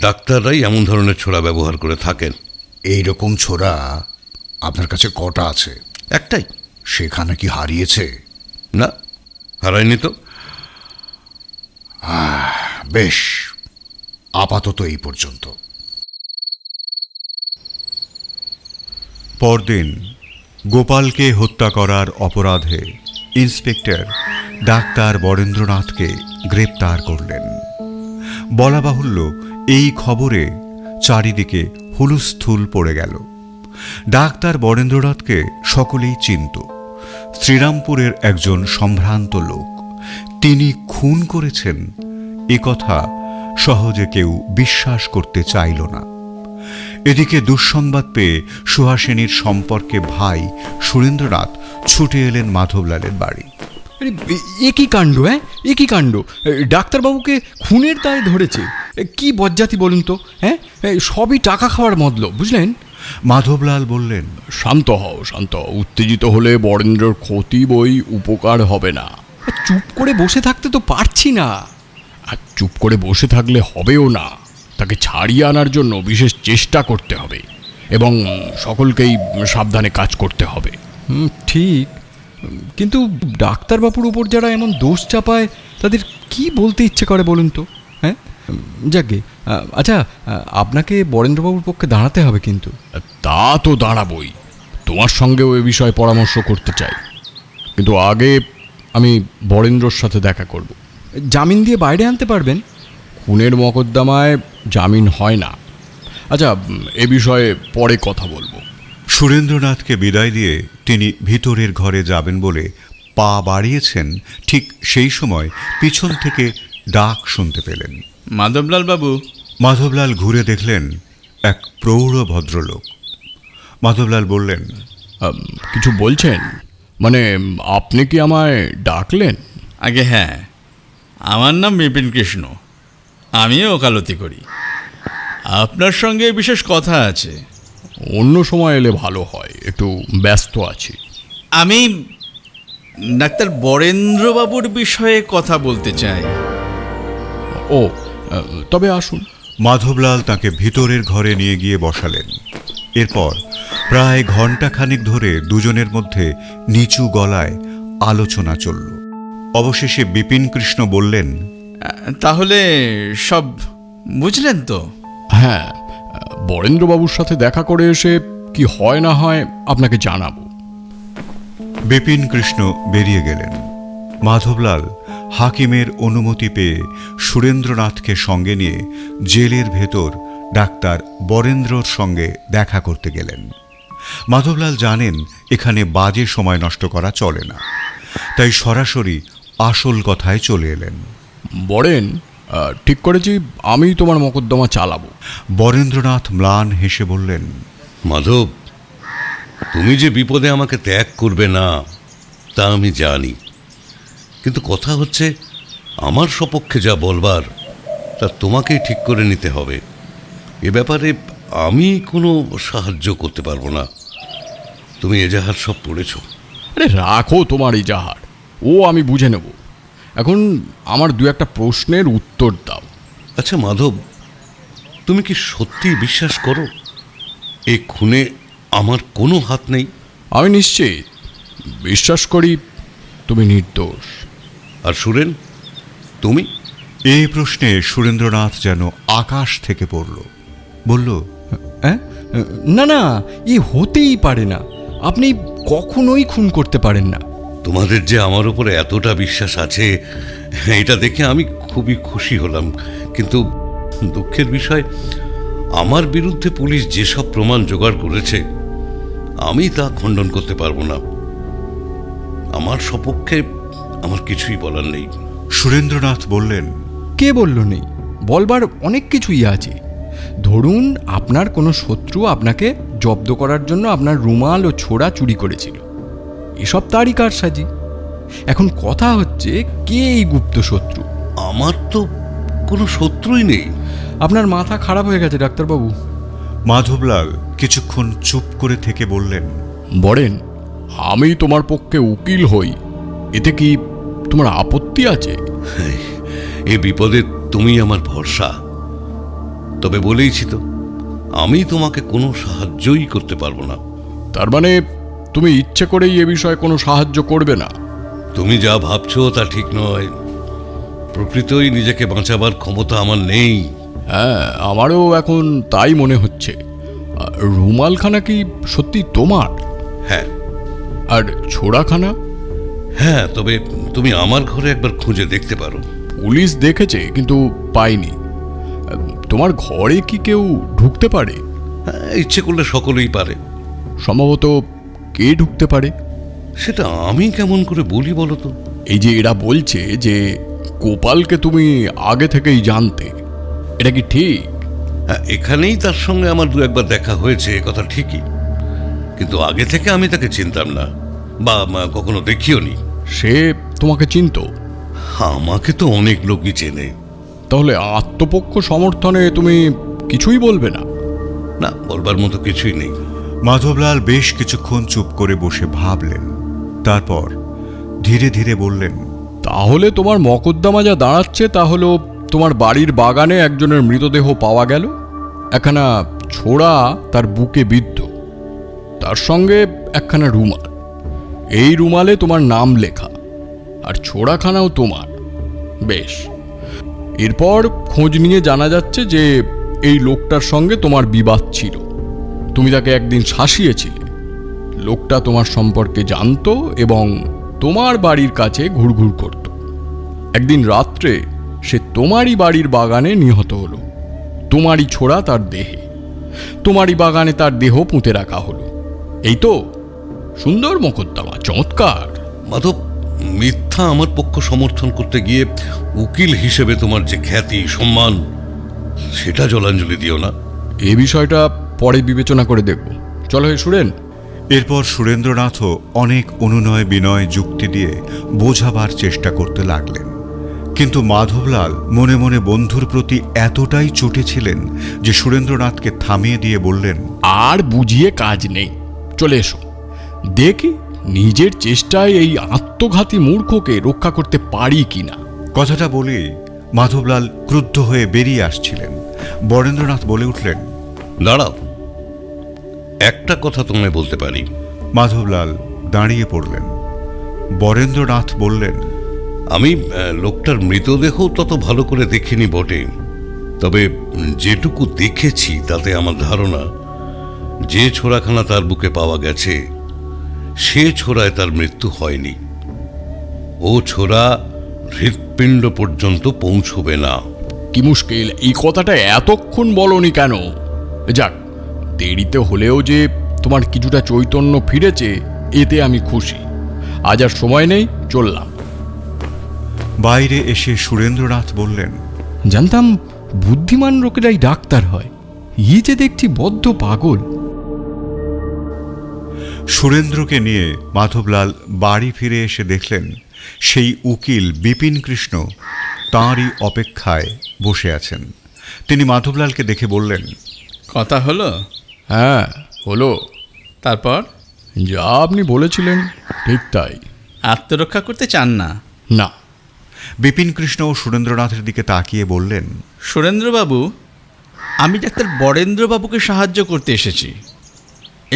ডাক্তাররাই এমন ধরনের ছোরা ব্যবহার করে থাকেন। এই রকম ছোরা আপনার কাছে কটা আছে? একটাই। সেখানে কি হারিয়েছে? না, হারায়নি তো। বেশ, আপাতত এই পর্যন্ত। পরদিন গোপালকে হত্যা করার অপরাধে ইন্সপেক্টর ডাক্তার বরেন্দ্রনাথকে গ্রেপ্তার করলেন। বলা বাহুল্য, এই খবরে চারিদিকে হুলস্থুল পড়ে গেল। ডাক্তার বরেন্দ্রনাথকে সকলেই চিনত। শ্রীরামপুরের একজন সম্ভ্রান্ত লোক। তিনি খুন করেছেন এ কথা সহজে কেউ বিশ্বাস করতে চাইল না। এদিকে দুঃসংবাদ পেয়ে সুহাসিনীর সম্পর্কে ভাই সুরেন্দ্রনাথ ছুটে এলেন মাধবলালের বাড়ি। আরে এ কি কাণ্ড, হ্যাঁ, এ কি কাণ্ড! ডাক্তারবাবুকে খুনের দায়ে ধরেছে। কি বজ্জাতি বলুন তো, হ্যাঁ? সবই টাকা খাওয়ার মতলব, বুঝলেন? মাধবলাল বললেন, শান্ত হও, শান্ত হও। উত্তেজিত হলে বরেন্দ্রর ক্ষতি বই, উপকার হবে না। চুপ করে বসে থাকতে তো পারছি না, আর চুপ করে বসে থাকলে হবেও না। তাকে ছাড়িয়ে আনার জন্য বিশেষ চেষ্টা করতে হবে এবং সকলকেই সাবধানে কাজ করতে হবে। ঠিক, কিন্তু ডাক্তারবাবুর উপর যারা এমন দোষ চাপায় তাদের কি বলতে ইচ্ছে করে বলুন তো, হ্যাঁ? যাকে আচ্ছা, আপনাকে বরেন্দ্রবাবুর পক্ষে দাঁড়াতে হবে কিন্তু। তা তো দাঁড়াবই, তোমার সঙ্গেও এ বিষয়ে পরামর্শ করতে চাই, কিন্তু আগে আমি বরেন্দ্রর সাথে দেখা করব। জামিন দিয়ে বাইরে আনতে পারবেন? খুনের মকদ্দমায় জামিন হয় না। আচ্ছা, এ বিষয়ে পরে কথা বলবো। সুরেন্দ্রনাথকে বিদায় দিয়ে তিনি ভিতরের ঘরে যাবেন বলে পা বাড়িয়েছেন, ঠিক সেই সময় পিছন থেকে ডাক শুনতে পেলেন। মাধবলাল বাবু। মাধবলাল ঘুরে দেখলেন এক প্রৌঢ় ভদ্রলোক। মাধবলাল বললেন, কিছু বলছেন? মানে আপনি কি আমায় ডাকলেন? আগে হ্যাঁ, আমার নাম বিপিন কৃষ্ণ, আমিও ওকালতি করি। আপনার সঙ্গে বিশেষ কথা আছে। অন্য সময় এলে ভালো হয়, একটু ব্যস্ত আছি। আমি ডাক্তার বরেন্দ্রবাবুর বিষয়ে কথা বলতে চাই। ও, তবে আসুন। মাধবলাল তাকে ভিতরের ঘরে নিয়ে গিয়ে বসালেন। এরপর প্রায় ঘণ্টাখানেক ধরে দুজনের মধ্যে নিচু গলায় আলোচনা চলল। অবশেষে বিপিন কৃষ্ণ বললেন, তাহলে সব বুঝলেন তো? হ্যাঁ, বরেন্দ্রবাবুর সাথে দেখা করে এসে কি হয় না হয় আপনাকে জানাবো। বিপিন কৃষ্ণ বেরিয়ে গেলেন। মাধবলাল হাকিমের অনুমতি পেয়ে সুরেন্দ্রনাথকে সঙ্গে নিয়ে জেলের ভেতর ডাক্তার বরেন্দ্রর সঙ্গে দেখা করতে গেলেন। মাধবলাল জানেন এখানে বাজে সময় নষ্ট করা চলে না, তাই সরাসরি আসল কথায় চলে এলেন। বরেন, ঠিক করেছি আমি তোমার মকদ্দমা চালাবো। বরেন্দ্রনাথ ম্লান হেসে বললেন, মাধব, তুমি যে বিপদে আমাকে ত্যাগ করবে না তা আমি জানি, কিন্তু কথা হচ্ছে আমার সপক্ষে যা বলবার তা তোমাকেই ঠিক করে নিতে হবে। এ ব্যাপারে আমি কোনো সাহায্য করতে পারবো না। তুমি এজাহার সব পড়েছ। আরে রাখো তোমার এই জাহার, ও আমি বুঝে নেব। এখন আমার দু একটা প্রশ্নের উত্তর দাও। আচ্ছা মাধব, তুমি কি সত্যি বিশ্বাস করো এই খুনে আমার কোনো হাত নেই? আমি নিশ্চিত বিশ্বাস করি তুমি নির্দোষ। আর সুরেন, তুমি? এই প্রশ্নে সুরেন্দ্রনাথ যেন আকাশ থেকে পড়ল। বলল, হ্যাঁ, না না, এ হতেই পারে না। আপনি কখনোই খুন করতে পারেন না। তোমাদের যে আমার উপরে এতটা বিশ্বাস আছে এটা দেখে আমি খুবই খুশি হলাম, কিন্তু দুঃখের বিষয় আমার বিরুদ্ধে পুলিশ যেসব প্রমাণ জোগাড় করেছে আমি তা খণ্ডন করতে পারবো না। আমার সপক্ষে আমার কিছুই বলার নেই। সুরেন্দ্রনাথ বললেন, কে বলল নেই? বলবার অনেক কিছুই আছে। ধরুন আপনার কোনো শত্রু আপনাকে জব্দ করার জন্য আপনার রুমাল ও ছোড়া চুরি করেছিল, এসব তারই কারসাজি। এখন কথা হচ্ছে কে এই গুপ্ত শত্রু? আমার তো কোনো শত্রুই নেই। আপনার মাথা খারাপ হয়ে গেছে ডাক্তারবাবু। মাধবলাল কিছুক্ষণ চুপ করে থেকে বললেন, বরেন, আমি তোমার পক্ষে উকিল হই, এতে কি তোমার আপত্তি আছে? এই বিপদে তুমি আমার ভরসা। তবে বলেইছি তো, আমি তোমাকে কোনো সাহায্যই করতে পারবো না। তার মানে তুমি ইচ্ছে করেই এ বিষয়ে কোনো সাহায্য করবে না? তুমি যা ভাবছো তা ঠিক নয়। প্রকৃতই নিজেকে বাঁচাবার ক্ষমতা আমার নেই। হ্যাঁ, আমারও এখন তাই মনে হচ্ছে। রুমালখানা কি সত্যি তোমার? হ্যাঁ। আর ছোড়াখানা? হ্যাঁ, তবে তুমি আমার ঘরে একবার খুঁজে দেখতে পারো। পুলিশ দেখেছে কিন্তু পাইনি। তোমার ঘরে কি কেউ ঢুকতে পারে? হ্যাঁ, ইচ্ছে করলে সকলেই পারে। সম্ভবত কে ঢুকতে পারে? সেটা আমি কেমন করে বলি বলো তো? এই যে এরা বলছে যে গোপালকে তুমি আগে থেকেই জানতে, এটা কি ঠিক? হ্যাঁ, এখানেই তার সঙ্গে আমার দু একবার দেখা হয়েছে, এ কথা ঠিকই, কিন্তু আগে থেকে আমি তাকে চিনতাম না বা কখনো দেখিও নি। সে তোমাকে চিনতো? আমাকে তো অনেক লোকই চেনে। তাহলে আত্মপক্ষ সমর্থনে তুমি কিছুই বলবে না? না, বলবার মতো কিছুই নেই। মাধবলাল বেশ কিছুক্ষণ চুপ করে বসে ভাবলেন, তারপর ধীরে ধীরে বললেন, তাহলে তোমার মকদ্দমা যা দাঁড়াচ্ছে তা হলো তোমার বাড়ির বাগানে একজনের মৃতদেহ পাওয়া গেল, একখানা ছোড়া তার বুকে বিদ্ধ, তার সঙ্গে একখানা রুমাল। এই রুমালে তোমার নাম লেখা, আর ছোড়াখানাও তোমার। বেশ, এরপর খোঁজ নিয়ে জানা যাচ্ছে যে এই লোকটার সঙ্গে তোমার বিবাদ ছিল, তুমি তাকে একদিন শাসিয়েছিলে। লোকটা তোমার সম্পর্কে জানতো এবং তোমার বাড়ির কাছে ঘুরঘুর করত। একদিন রাত্রে সে তোমারই বাড়ির বাগানে নিহত হলো, তোমারই ছোড়া তার দেহে, তোমারই বাগানে তার দেহ পুঁতে রাখা হলো। এই তো সুন্দর মকদ্দমা, চমৎকার। মাধব, মিথ্যা আমার পক্ষ সমর্থন করতে গিয়ে উকিল হিসেবে তোমার যে খ্যাতি সম্মান, সেটা জলাঞ্জলি দিও না। এই বিষয়টা পরে বিবেচনা করে দেখব। চলো হে সুরেন। এরপর সুরেন্দ্রনাথও অনেক অনুনয় বিনয় যুক্তি দিয়ে বোঝাবার চেষ্টা করতে লাগলেন, কিন্তু মাধবলাল মনে মনে বন্ধুর প্রতি এতটাই চটেছিলেন যে সুরেন্দ্রনাথকে থামিয়ে দিয়ে বললেন, আর বুঝিয়ে কাজ নেই, চলে এসো, দেখি নিজের চেষ্টায় এই আত্মঘাতী মূর্খকে রক্ষা করতে পারি কিনা। কথাটা বলেই মাধবলাল ক্রুদ্ধ হয়ে বেরিয়ে আসছিলেন। বরেন্দ্রনাথ বলে উঠলেন, দাঁড়াও, একটা কথা তোমায় বলতে পারি। মাধবলাল দাঁড়িয়ে পড়লেন। বরেন্দ্রনাথ বললেন, আমি লোকটার মৃতদেহ তত ভালো করে দেখিনি বটে, তবে যেটুকু দেখেছি তাতে আমার ধারণা যে ছোড়াখানা তার বুকে পাওয়া গেছে সে ছোড়ায় তার মৃত্যু হয়নি। ও ছোড়া হৃৎপিণ্ড পর্যন্ত পৌঁছবে না। কি মুশকিল, এই কথাটা এতক্ষণ বলনি কেন? যাক, দেরিতে হলেও যে তোমার কিছুটা চৈতন্য ফিরেছে এতে আমি খুশি। আজ আর সময় নেই, চললাম। বাইরে এসে সুরেন্দ্রনাথ বললেন, জানতাম বুদ্ধিমান লোকেরাই ডাক্তার হয়, ই যে দেখছি বদ্ধ পাগল। সুরেন্দ্রকে নিয়ে মাধবলাল বাড়ি ফিরে এসে দেখলেন সেই উকিল বিপিন কৃষ্ণ তাঁরই অপেক্ষায় বসে আছেন। তিনি মাধবলালকে দেখে বললেন, কথা হলো? হ্যাঁ হলো। তারপর? যা আপনি বলেছিলেন ঠিক তাই। আত্মরক্ষা করতে চান না? না। বিপিন কৃষ্ণ ও সুরেন্দ্রনাথের দিকে তাকিয়ে বললেন, সুরেন্দ্রবাবু, আমি ডাক্তার বরেন্দ্রবাবুকে সাহায্য করতে এসেছি।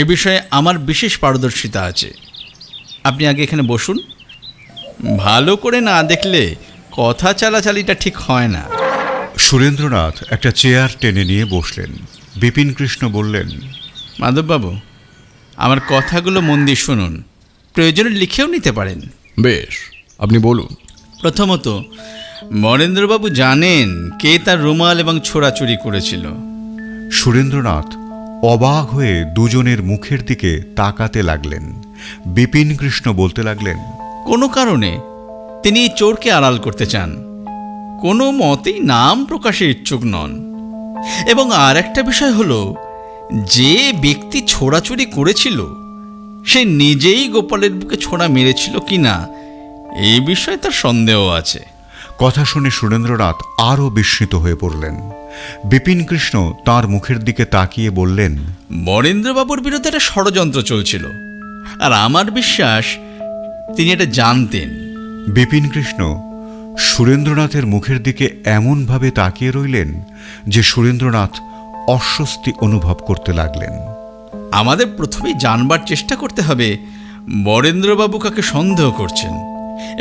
এ বিষয়ে আমার বিশেষ পারদর্শিতা আছে। আপনি আগে এখানে বসুন। ভালো করে না দেখলে কথা চালাচালিটা ঠিক হয় না। সুরেন্দ্রনাথ একটা চেয়ার টেনে নিয়ে বসলেন। বিপিন কৃষ্ণ বললেন, মাধববাবু, আমার কথাগুলো মন দিয়ে শুনুন, প্রয়োজনে লিখেও নিতে পারেন। বেশ, আপনি বলুন। প্রথমত, বরেন্দ্রবাবু জানেন কে তার রুমাল এবং ছোড়া চুরি করেছিল? সুরেন্দ্রনাথ অবাক হয়ে দুজনের মুখের দিকে তাকাতে লাগলেন। বিপিন কৃষ্ণ বলতে লাগলেন, কোনো কারণে তিনি এই চোরকে আড়াল করতে চান, কোনো মতেই নাম প্রকাশে ইচ্ছুক নন। এবং আর একটা বিষয় হলো, যে ব্যক্তি ছোড়াচুরি করেছিল সে নিজেই গোপালের বুকে ছোড়া মেরেছিল কিনা এই বিষয়ে তার সন্দেহ আছে। কথা শুনে সুরেন্দ্রনাথ আরও বিস্মিত হয়ে পড়লেন। বিপিন কৃষ্ণ তাঁর মুখের দিকে তাকিয়ে বললেন, বরেন্দ্রবাবুর বিরুদ্ধে একটা ষড়যন্ত্র চলছিল, আর আমার বিশ্বাস তিনি এটা জানতেন। বিপিন কৃষ্ণ সুরেন্দ্রনাথের মুখের দিকে এমনভাবে তাকিয়ে রইলেন যে সুরেন্দ্রনাথ অস্বস্তি অনুভব করতে লাগলেন। আমাদের প্রথমেই জানবার চেষ্টা করতে হবে বরেন্দ্রবাবু কাকে সন্দেহ করছেন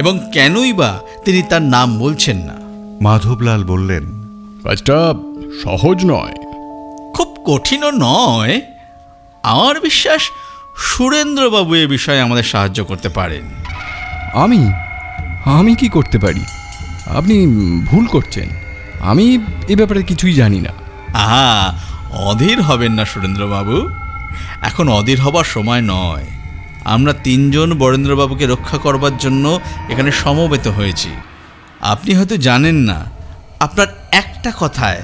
এবং কেনই বা তিনি তার নাম বলছেন না। মাধবলাল বললেন, কাজটা সহজ নয়। খুব কঠিনও নয়। আমার বিশ্বাস সুরেন্দ্রবাবু এ বিষয়ে আমাদের সাহায্য করতে পারেন। আমি কি করতে পারি? আপনি ভুল করছেন, আমি এ ব্যাপারে কিছুই জানি না। আহা, অধীর হবেন না সুরেন্দ্রবাবু, এখন অধীর হবার সময় নয়। আমরা তিনজন বরেন্দ্রবাবুকে রক্ষা করবার জন্য এখানে সমবেত হয়েছি। আপনি হয়তো জানেন না, আপনার একটা কথায়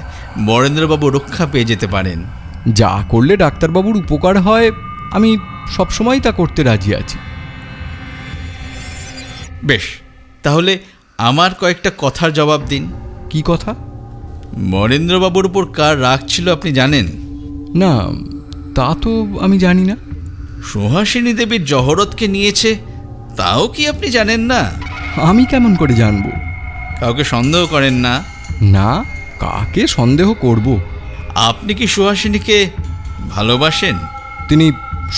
বরেন্দ্রবাবু রক্ষা পেয়ে যেতে পারেন। যা করলে ডাক্তারবাবুর উপকার হয় আমি সবসময় তা করতে রাজি আছি। বেশ, তাহলে আমার কয়েকটা কথার জবাব দিন। কি কথা? বরেন্দ্রবাবুর উপর কার রাগ ছিল আপনি জানেন? না, তা তো আমি জানি না। সুহাসিনী দেবীর জহরতকে নিয়েছে, তাও কি আপনি জানেন না? আমি কেমন করে জানবো? কাউকে সন্দেহ করেন না? না, কাকে সন্দেহ করব? আপনি কি সুহাসিনীকে ভালোবাসেন? তিনি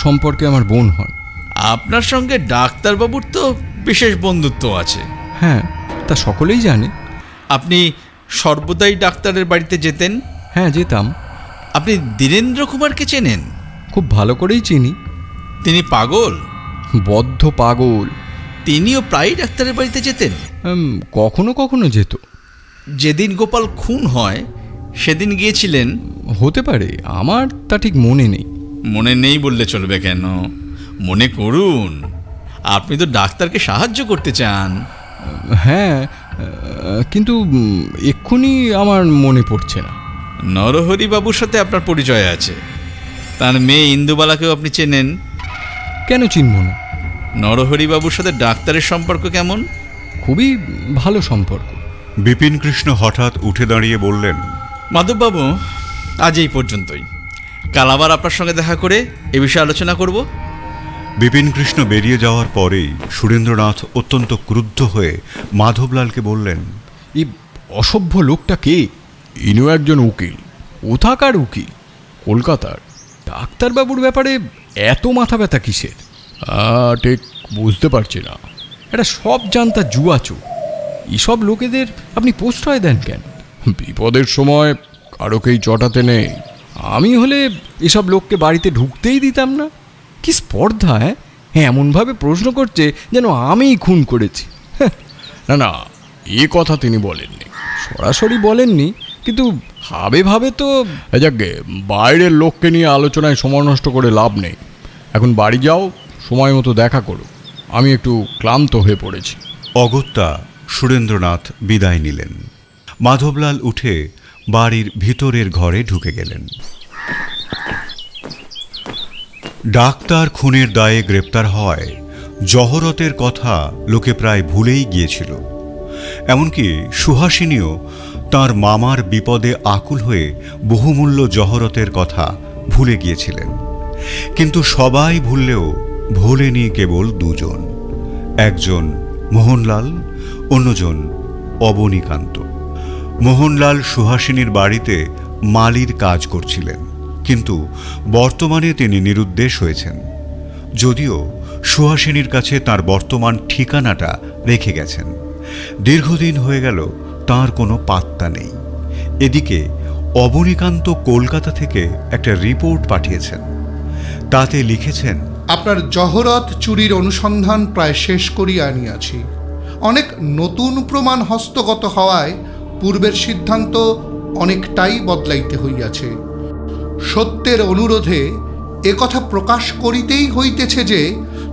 সম্পর্কে আমার বোন হন। আপনার সঙ্গে ডাক্তারবাবুর তো বিশেষ বন্ধুত্ব আছে। হ্যাঁ, তা সকলেই জানে। আপনি সর্বদাই ডাক্তারের বাড়িতে যেতেন? হ্যাঁ, যেতাম। আপনি দীরেন্দ্র কুমারকে চেনেন? খুব ভালো করেই চিনি। তিনি পাগল? বদ্ধ পাগল। তিনিও প্রায়ই ডাক্তারের বাড়িতে যেতেন? কখনো কখনো যেত। যেদিন গোপাল খুন হয় সেদিন গিয়েছিলেন? হতে পারে, আমার তা ঠিক মনে নেই। মনে নেই বললে চলবে কেন? মনে করুন, আপনি তো ডাক্তারকে সাহায্য করতে চান। হ্যাঁ, কিন্তু এক্ষুনি আমার মনে পড়ছে না। নরহরিবাবুর সাথে আপনার পরিচয় আছে, তার মেয়ে ইন্দুবালাকেও আপনি চেনেন। কেন চিনব না? নরহরিবাবুর সাথে ডাক্তারের সম্পর্ক কেমন? খুবই ভালো সম্পর্ক। বিপিনকৃষ্ণ হঠাৎ উঠে দাঁড়িয়ে বললেন, মাধববাবু, আজ এই পর্যন্তই। কাল আবার আপনার সঙ্গে দেখা করে এ বিষয়ে আলোচনা করব। বিপিনকৃষ্ণ বেরিয়ে যাওয়ার পরেই সুরেন্দ্রনাথ অত্যন্ত ক্রুদ্ধ হয়ে মাধবলালকে বললেন, এই অসভ্য লোকটা কে? ইনিও একজন উকিল। কোথাকার উকিল? কলকাতার। ডাক্তারবাবুর ব্যাপারে এত মাথা ব্যথা কিসের? ঠিক বুঝতে পারছি না। এটা সব জানতা জুয়াচো। এসব লোকেদের আপনি প্রশ্রয় দেন কেন? বিপদের সময় কারোকেই চটাতে নেই। আমি হলে এসব লোককে বাড়িতে ঢুকতেই দিতাম না। কি স্পর্ধা! হ্যাঁ, এমনভাবে প্রশ্ন করছে যেন আমিই খুন করেছি। না না, এ কথা তিনি বলেননি। সরাসরি বলেননি, কিন্তু ভাবে ভাবে তো। যাকে বাইরের লোককে নিয়ে আলোচনায় সময় নষ্ট করে লাভ নেই। এখন বাড়ি যাও, সময় মতো দেখা করো। আমি একটু ক্লান্ত হয়ে পড়েছি। অগত্যা সুরেন্দ্রনাথ বিদায় নিলেন। মাধবলাল উঠে বাড়ির ভিতরের ঘরে ঢুকে গেলেন। ডাক্তার খুনের দায়ে গ্রেপ্তার হওয়ায় জহরতের কথা লোকে প্রায় ভুলেই গিয়েছিল। এমনকি সুহাসিনীও তার মামার বিপদে আকুল হয়ে বহুমূল্য জহরতের কথা ভুলে গিয়েছিলেন। কিন্তু সবাই ভুললেও ভোলেনি কেবল দুজন, একজন মোহনলাল, অন্যজন অবনীকান্ত। মোহনলাল সুহাসিনীর বাড়িতে মালির কাজ করছিলেন, কিন্তু বর্তমানে তিনি নিরুদ্দেশ হয়েছেন। যদিও সুহাসিনীর কাছে তার বর্তমান ঠিকানাটা রেখে গেছেন। দীর্ঘদিন হয়ে গেল তার কোনো পাত্তা নেই। এদিকে অবনীকান্ত কলকাতা থেকে একটা রিপোর্ট পাঠিয়েছেন। তাতে লিখেছেন, আপনার জহরত চুরির অনুসন্ধান প্রায় শেষ করিয়া আনিয়াছি। অনেক নতুন প্রমাণ হস্তগত হওয়ায় পূর্বের সিদ্ধান্ত অনেকটাই বদলাইতে হইয়াছে। সত্যের অনুরোধে একথা প্রকাশ করিতেই হইতেছে যে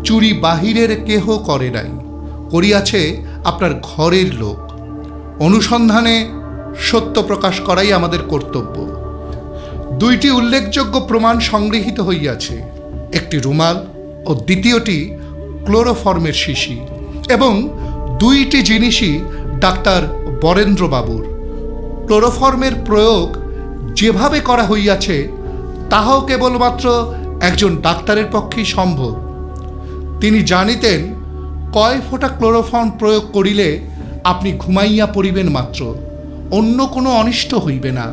চুরি বাহিরের কেহ করে নাই, করিয়াছে আপনার ঘরের লোক। অনুসন্ধানে সত্য প্রকাশ করাই আমাদের কর্তব্য। দুইটি উল্লেখযোগ্য প্রমাণ সংগৃহীত হইয়াছে, একটি রুমাল ও দ্বিতীয়টি ক্লোরোফর্মের শিশি, এবং দুইটি জিনিসই ডাক্তার বরেন্দ্রবাবুর। ক্লোরোফর্মের প্রয়োগ যেভাবে করা হইয়াছে তাহাও কেবলমাত্র একজন ডাক্তারের পক্ষেই সম্ভব। তিনি জানিতেন কয় ফোঁটা ক্লোরোফর্ম প্রয়োগ করিলে আপনি ঘুমাইয়া পড়িবেন মাত্র, অন্য কোনো অনিষ্ট হইবে না।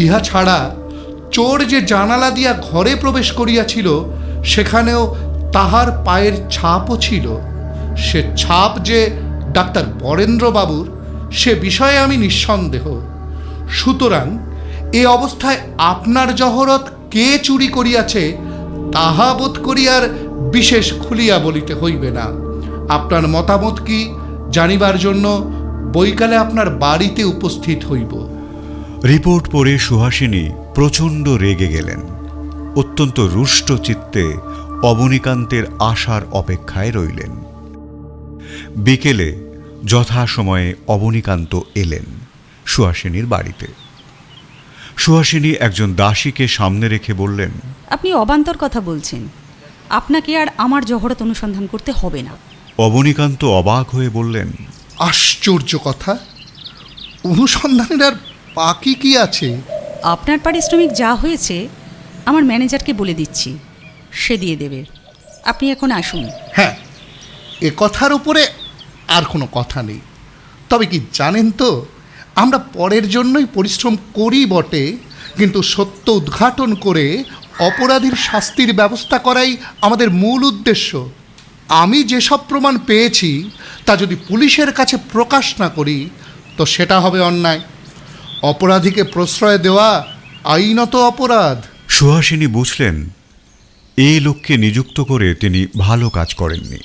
ইহা ছাড়া চোর যে জানালা দিয়া ঘরে প্রবেশ করিয়াছিল সেখানেও তাহার পায়ের ছাপও ছিল। সে ছাপ যে ডাক্তার বরেন্দ্রবাবুর সে বিষয়ে আমি নিঃসন্দেহ। সুতরাং এ অবস্থায় আপনার জহরত কে চুরি করিয়াছে তাহা বোধ করিয়ার বিশেষ খুলিয়া বলিতে হইবে না। আপনার মতামত কি জানিবার জন্য বৈকালে আপনার বাড়িতে উপস্থিত হইব। রিপোর্ট পড়ে সুহাসিনী প্রচণ্ড রেগে গেলেন। অত্যন্ত রুষ্ট চিত্তে অবনীকান্তের আসার অপেক্ষায় রইলেন। বিকেলে যথাসময়ে অবনীকান্ত এলেন সুহাসিনীর বাড়িতে। সুহাসিনী একজন দাসীকে সামনে রেখে বললেন, আপনি অবান্তর কথা বলছেন। আপনাকে আর আমার জহরত অনুসন্ধান করতে হবে না। অবনীকান্ত অবাক হয়ে বললেন, আশ্চর্য কথা! অনুসন্ধানের আর বাকি কি আছে? আপনার পারিশ্রমিক যা হয়েছে আমার ম্যানেজারকে বলে দিচ্ছি, সে দিয়ে দেবে। আপনি এখন আসুন। হ্যাঁ, এ কথার উপরে আর কোনো কথা নেই। তবে কি জানেন তো, আমরা পরের জন্যই পরিশ্রম করি বটে, কিন্তু সত্য উদ্ঘাটন করে অপরাধীর শাস্তির ব্যবস্থা করাই আমাদের মূল উদ্দেশ্য। আমি যেসব প্রমাণ পেয়েছি তা যদি পুলিশের কাছে প্রকাশ না করি তো সেটা হবে অন্যায়। অপরাধীকে প্রশ্রয় দেওয়া আইনত অপরাধ। সুহাসিনী বুঝলেন এই লোককে নিযুক্ত করে তিনি ভালো কাজ করেননি।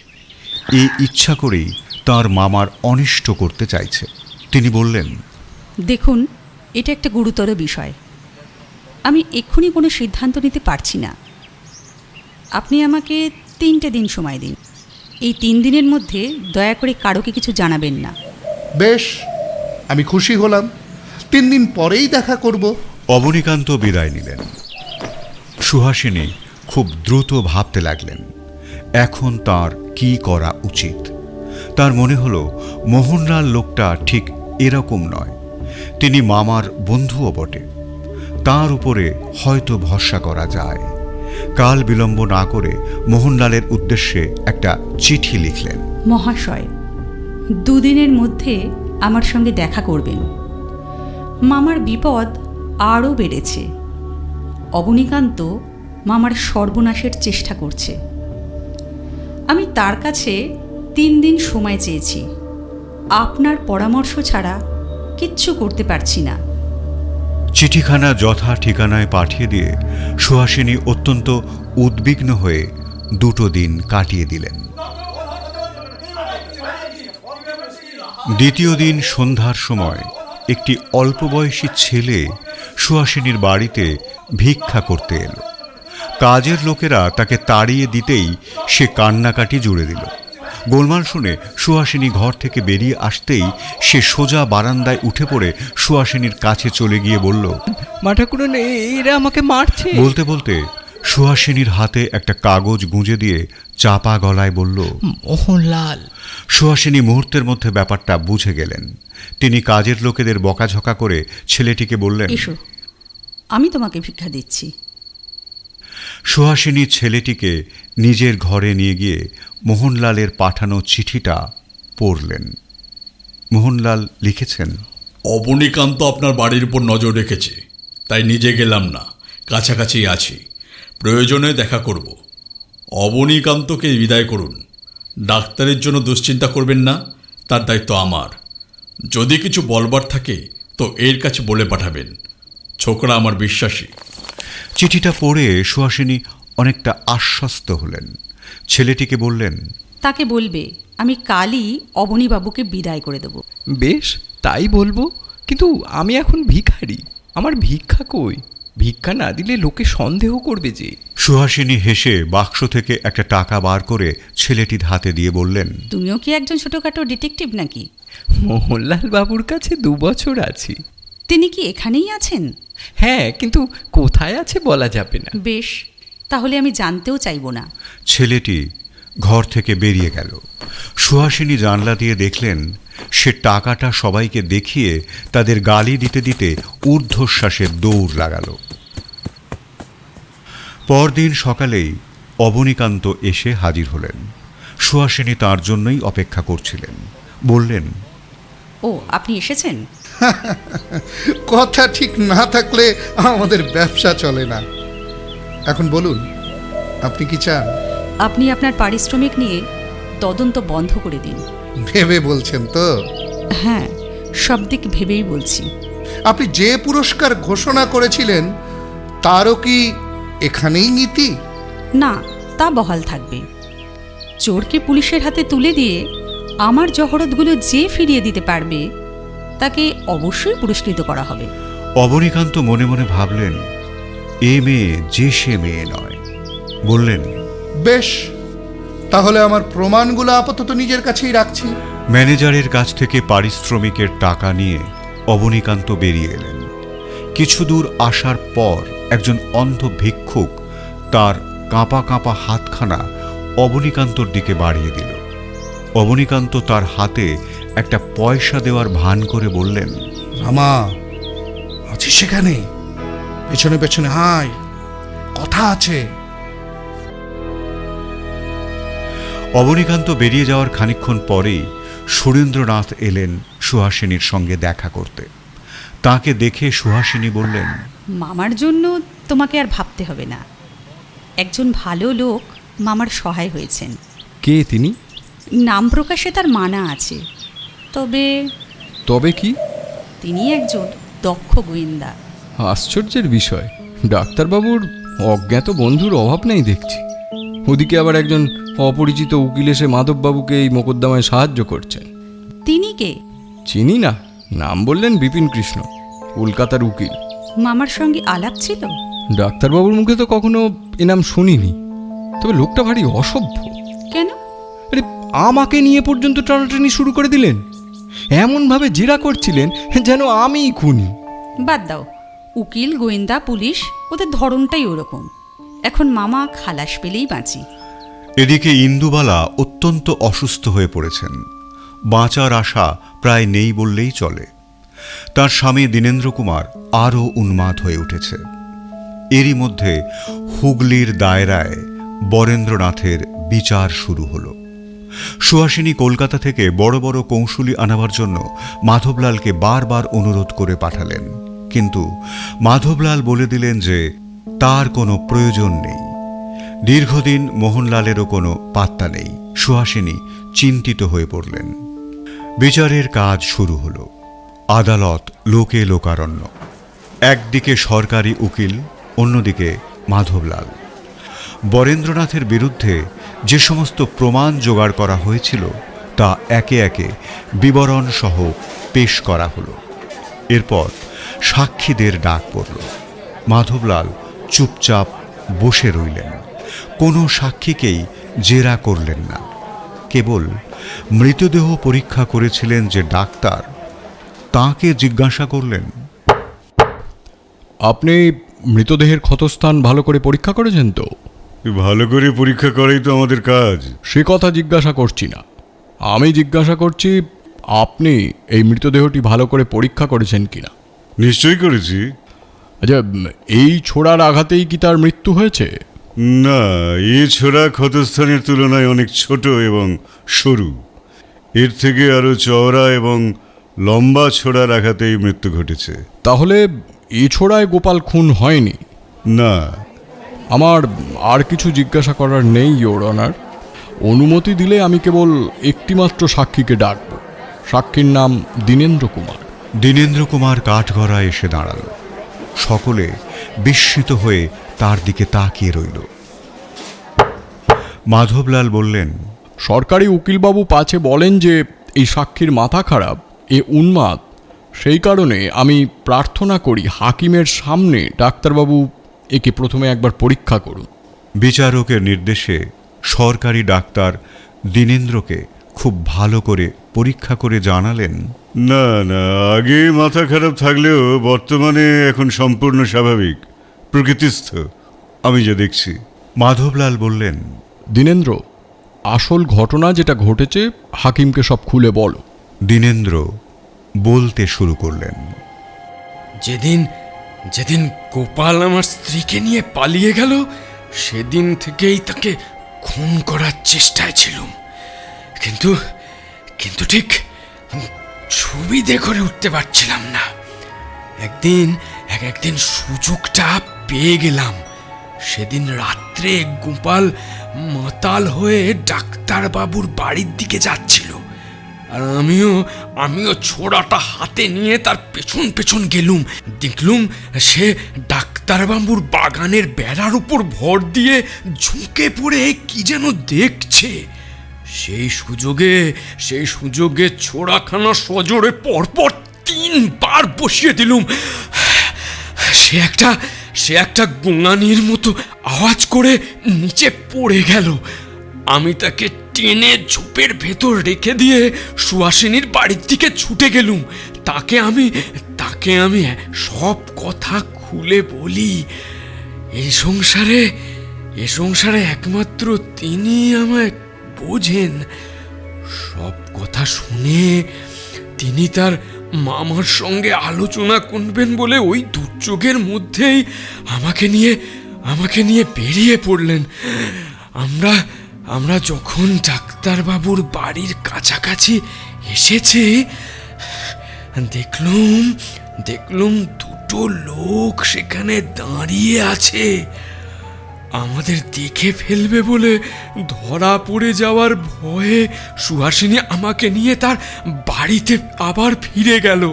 এই ইচ্ছা করেই তার মামার অনিষ্ট করতে চাইছে। তিনি বললেন, দেখুন, এটা একটা গুরুতর বিষয়। আমি এক্ষুনি কোনো সিদ্ধান্ত নিতে পারছি না। আপনি আমাকে 3টে দিন সময় দিন। এই 3 দিনের মধ্যে দয়া করে কারোকে কিছু জানাবেন না। বেশ, আমি খুশি হলাম। 3 দিন পরেই দেখা করব। অবনীকান্ত বিদায় নিলেন। সুহাসিনী খুব দ্রুত ভাবতে লাগলেন এখন তার কি করা উচিত। তার মনে হলো মোহনলাল লোকটা ঠিক এরকম নয়। তিনি মামার বন্ধুও বটে, তার উপরে হয়তো ভরসা করা যায়। কাল বিলম্ব না করে মোহনলালের উদ্দেশ্যে একটা চিঠি লিখলেন। মহাশয়, 2 দিনের মধ্যে আমার সঙ্গে দেখা করবেন। মামার বিপদ আরও বেড়েছে। অবনীকান্ত মামার সর্বনাশের চেষ্টা করছে। আমি তার কাছে 3 দিন সময় চেয়েছি। আপনার পরামর্শ ছাড়া কিচ্ছু করতে পারছি না। চিঠিখানা যথা ঠিকানায় পাঠিয়ে দিয়ে সুহাসিনী অত্যন্ত উদ্বিগ্ন হয়ে 2 দিন কাটিয়ে দিলেন। দ্বিতীয় দিন সন্ধ্যার সময় একটি অল্প বয়সী ছেলে সুহাসিনীর বাড়িতে ভিক্ষা করতে এলো। কাজের লোকেরা তাকে তাড়িয়ে দিতেই সে কান্নাকাটি জুড়ে দিল। গোলমাল শুনে সুহাসিনী ঘর থেকে বেরিয়ে আসতেই সে সোজা বারান্দায় উঠে পড়ে সুহাসিনীর কাছে চলে গিয়ে বলল, মা ঠাকুরন, এরা আমাকে মারছে। বলতে বলতে সুহাসিনীর হাতে একটা কাগজ গুঁজে দিয়ে চাপা গলায় বলল, মোহনলাল। সুহাসিনী মুহূর্তের মধ্যে ব্যাপারটা বুঝে গেলেন। তিনি কাজের লোকেদের বকাঝকা করে ছেলেটিকে বললেন, এসো, আমি তোমাকে ভিক্ষা দিচ্ছি। সুহাসিনী ছেলেটিকে নিজের ঘরে নিয়ে গিয়ে মোহনলালের পাঠানো চিঠিটা পড়লেন। মোহনলাল লিখেছেন, অবনীকান্ত আপনার বাড়ির উপর নজর রেখেছে, তাই নিজে গেলাম না, কাছাকাছি আছি। প্রয়োজনে দেখা করব। অবনীকান্তকে বিদায় করুন। ডাক্তারের জন্য দুশ্চিন্তা করবেন না, তার দায়িত্ব আমার। যদি কিছু বলবার থাকে তো এর কাছে বলে পাঠাবেন। ছোকরা আমার বিশ্বাসী। চিঠিটা পড়ে সুহাসিনী অনেকটা আশ্বস্ত হলেন। ছেলেটিকে বললেন, তাকে বলবে আমি কালই অবনীবাবুকে বিদায় করে দেব। বেশ, তাই বলবো। কিন্তু আমি এখন ভিখারি, আমার ভিক্ষা কই? ভিক্ষা না দিলে লোকে সন্দেহ করবে যে। সুহাসিনী হেসে বাক্স থেকে একটা টাকা বার করে ছেলেটির হাতে দিয়ে বললেন, তুমিও কি একজন ছোটখাটো ডিটেকটিভ নাকি? মোহনলাল বাবুর কাছে 2 বছর আছি। তিনি কি এখানেই আছেন? হ্যাঁ, কিন্তু কোথায় আছে বলা যাবে না। বেশ, তাহলে আমি জানতেও চাইব না। ছেলেটি ঘর থেকে বেরিয়ে গেল। সুহাসিনী জানলা দিয়ে দেখলেন সে টাকাটা সবাইকে দেখিয়ে তাদের গালি দিতে দিতে ঊর্ধ্বশ্বাসের দৌড় লাগালো। পরদিন সকালেই অবনীকান্ত এসে হাজির হলেন। সুহাসিনী তার জন্যই অপেক্ষা করছিলেন। বললেন, ও, আপনি এসেছেন? কথা ঠিক না থাকলে আমাদের ব্যবসা চলে না। এখন বলুন, আপনি কি চান? আপনি আপনার পারিশ্রমিক নিয়ে তদন্ত বন্ধ করে দিন। ভেবে বলছেন তো? হ্যাঁ, সব দিক ভেবেই বলছি। আপনি যে পুরস্কার ঘোষণা করেছিলেন তারও কি এখানেই নীতি? না, তা বহাল থাকবে। চোরকে পুলিশের হাতে তুলে দিয়ে আমার জহরতগুলো যে ফিরিয়ে দিতে পারবে তাকে অবশ্যই পুরস্কৃত করা হবে। অবনীকান্ত মনে মনে ভাবলেন, এ মেয়ে যে সে মেয়ে নয়। বললেন, বেশ, তাহলে আমার প্রমাণগুলো আপাতত নিজের কাছেই রাখছি। ম্যানেজারের কাছ থেকে পারিশ্রমিকের টাকা নিয়ে অবনীকান্ত বেরিয়ে এলেন। কিছু দূর আসার পর একজন অন্ধ ভিক্ষুক তার কাঁপা কাঁপা হাতখানা অবনীকান্তর দিকে বাড়িয়ে দিল। অবনীকান্ত তার হাতে একটা পয়সা দেওয়ার ভান করে বললেন, রামা, আছিস সেখানে? পেছনে পেছনে হায়, কথা আছে। অবনীকান্ত বেরিয়ে যাওয়ার খানিকক্ষণ পরেই সুরেন্দ্রনাথ এলেন সুহাসিনীর সঙ্গে দেখা করতে। তাকে দেখে সুহাসিনী বললেন, মামার জন্য তোমাকে আর ভাবতে হবে না। একজন ভালো লোক মামার সহায় হয়েছেন। কে তিনি? নাম প্রকাশে তার মানা আছে, তবে তবে কি? তিনি একজন দক্ষ গোয়েন্দা। আশ্চর্যের বিষয়, ডাক্তারবাবুর অজ্ঞাত বন্ধুর অভাব নেই দেখছি। ওদিকে আবার একজন অপরিচিত উকিল এসে মাধববাবুকে এই মোকদ্দমায় সাহায্য করছেন। তিনি কে? চিনি না, নাম বললেন বিপিন কৃষ্ণ, কলকাতার উকিল। মামার সঙ্গে আলাপ ছিল? ডাক্তারবাবুর মুখে তো কখনো এ নাম শুনিনি, তবে লোকটা ভারী অসভ্য। কেন? আরে, আমাকে নিয়ে পর্যন্ত টানাটানি শুরু করে দিলেন। এমনভাবে জেরা করছিলেন যেন আমিই খুনি। বাদ দাও, উকিল, গোয়েন্দা, পুলিশ, ওদের ধরনটাই ওরকম। এখন মামা খালাস পেলেই বাঁচি। এদিকে ইন্দুবালা অত্যন্ত অসুস্থ হয়ে পড়েছেন। বাঁচার আশা প্রায় নেই বললেই চলে। তার স্বামী দীনেন্দ্র কুমার আরও উন্মাদ হয়ে উঠেছে। এরই মধ্যে হুগলির দায়রায় বরেন্দ্রনাথের বিচার শুরু হলো। সুহাসিনী কলকাতা থেকে বড় বড় কৌশলী আনাবার জন্য মাধবলালকে বারবার অনুরোধ করে পাঠালেন, কিন্তু মাধবলাল বলে দিলেন যে তার কোনো প্রয়োজন নেই। দীর্ঘদিন মোহনলালেরও কোনো পাত্তা নেই। সুহাসিনী চিন্তিত হয়ে পড়লেন। বিচারের কাজ শুরু হলো। আদালত লোকে লোকারণ্য। একদিকে সরকারি উকিল, অন্যদিকে মাধবলাল। বরেন্দ্রনাথের বিরুদ্ধে যে সমস্ত প্রমাণ জোগাড় করা হয়েছিল তা একে একে বিবরণ সহ পেশ করা হলো। এরপর সাক্ষীদের ডাক পড়ল। মাধবলাল চুপচাপ বসে রইলেন। কোনো সাক্ষীকেই জেরা করলেন না। কেবল মৃতদেহ পরীক্ষা করেছিলেন যে ডাক্তার, তাঁকে জিজ্ঞাসা করলেন, আপনি মৃতদেহের ক্ষতস্থান ভালো করে পরীক্ষা করেছেন তো? ভালো করে পরীক্ষা করাই তো আমাদের কাজ। সে কথা জিজ্ঞাসা করছি না, আমি জিজ্ঞাসা করছি আপনি এই মৃতদেহটি ভালো করে পরীক্ষা করেছেন কিনা। নিশ্চয়ই করেছি। আচ্ছা, এই ছোড়ার আঘাতেই কি তার মৃত্যু হয়েছে? না, এ ছোড়া ক্ষতস্থানের তুলনায় অনেক ছোট এবং সরু। এর থেকে আরো চওড়া এবং লম্বা ছোড়ার আঘাতেই মৃত্যু ঘটেছে। তাহলে এই ছোড়ায় গোপাল খুন হয়নি? না। আমার আর কিছু জিজ্ঞাসা করার নেই, ইওর অনার। অনুমতি দিলে আমি কেবল একটিমাত্র সাক্ষীকে ডাকব। সাক্ষীর নাম দীনেন্দ্র কুমার। দীনেন্দ্র কুমার কাঠগড়ায় এসে দাঁড়াল। সকলে বিস্মিত হয়ে তার দিকে তাকিয়ে রইল। মাধবলাল বললেন, সরকারি উকিলবাবু পাছে বলেন যে এই সাক্ষীর মাথা খারাপ, এ উন্মাদ। সেই কারণে আমি প্রার্থনা করি হাকিমের সামনে ডাক্তারবাবু একে প্রথমে একবার পরীক্ষা করুন। বিচারকের নির্দেশে সরকারি ডাক্তার দীনেন্দ্রকে খুব ভালো করে পরীক্ষা করে জানালেন, না না, আগে মাথা খারাপ থাকলেও বর্তমানে এখন সম্পূর্ণ স্বাভাবিক, প্রকৃতিস্থ, আমি যা দেখছি। মাধবলাল বললেন, দীনেন্দ্র, আসল ঘটনা যেটা ঘটেছে হাকিমকে সব খুলে বলো। দীনেন্দ্র বলতে শুরু করলেন, যেদিন যেদিন গোপাল আমার স্ত্রীকে নিয়ে পালিয়ে গেল, সেদিন থেকেই তাকে খুন করার চেষ্টায় ছিলাম, কিন্তু কিন্তু ঠিক সুবিধে করে উঠতে পারছিলাম না। একদিন সুযোগটা পেয়ে গেলাম। সেদিন রাত্রে গোপাল মাতাল হয়ে ডাক্তারবাবুর বাড়ির দিকে যাচ্ছিল, আর আমিও ছোড়াটা হাতে নিয়ে তার পেছন পেছন গেলুম। দেখলুম সে ডাক্তারবাবুর বাগানের বেড়ার উপর ভর দিয়ে ঝুঁকে পড়ে কি যেন দেখছে। সেই সুযোগে ছোড়াখানা সজোরে পরপর 3 বার বসিয়ে দিলুম। সে একটা গোঙানির মতো আওয়াজ করে নিচে পড়ে গেল। আমি তাকে টেনে ঝোপের ভেতর রেখে দিয়ে সুহাসিনীর বাড়ির দিকে ছুটে গেলুম। তাকে তাকে আমি সব কথা খুলে বলি। এ সংসারে একমাত্র তিনি আমায় বোঝেন। সব কথা শুনে তিনি তার মামার সঙ্গে আলোচনা করবেন বলে ওই দুর্যোগের মধ্যেই আমাকে নিয়ে বেরিয়ে পড়লেন। আমরা যখন ডাক্তারবাবুর বাড়ির কাছাকাছি এসেছি, দেখলুম দুটো লোক সেখানে দাঁড়িয়ে আছে। আমাদের দেখে ফেলবে বলে ধরা পড়ে যাওয়ার ভয়ে সুহাসিনী আমাকে নিয়ে তার বাড়িতে আবার ফিরে গেল।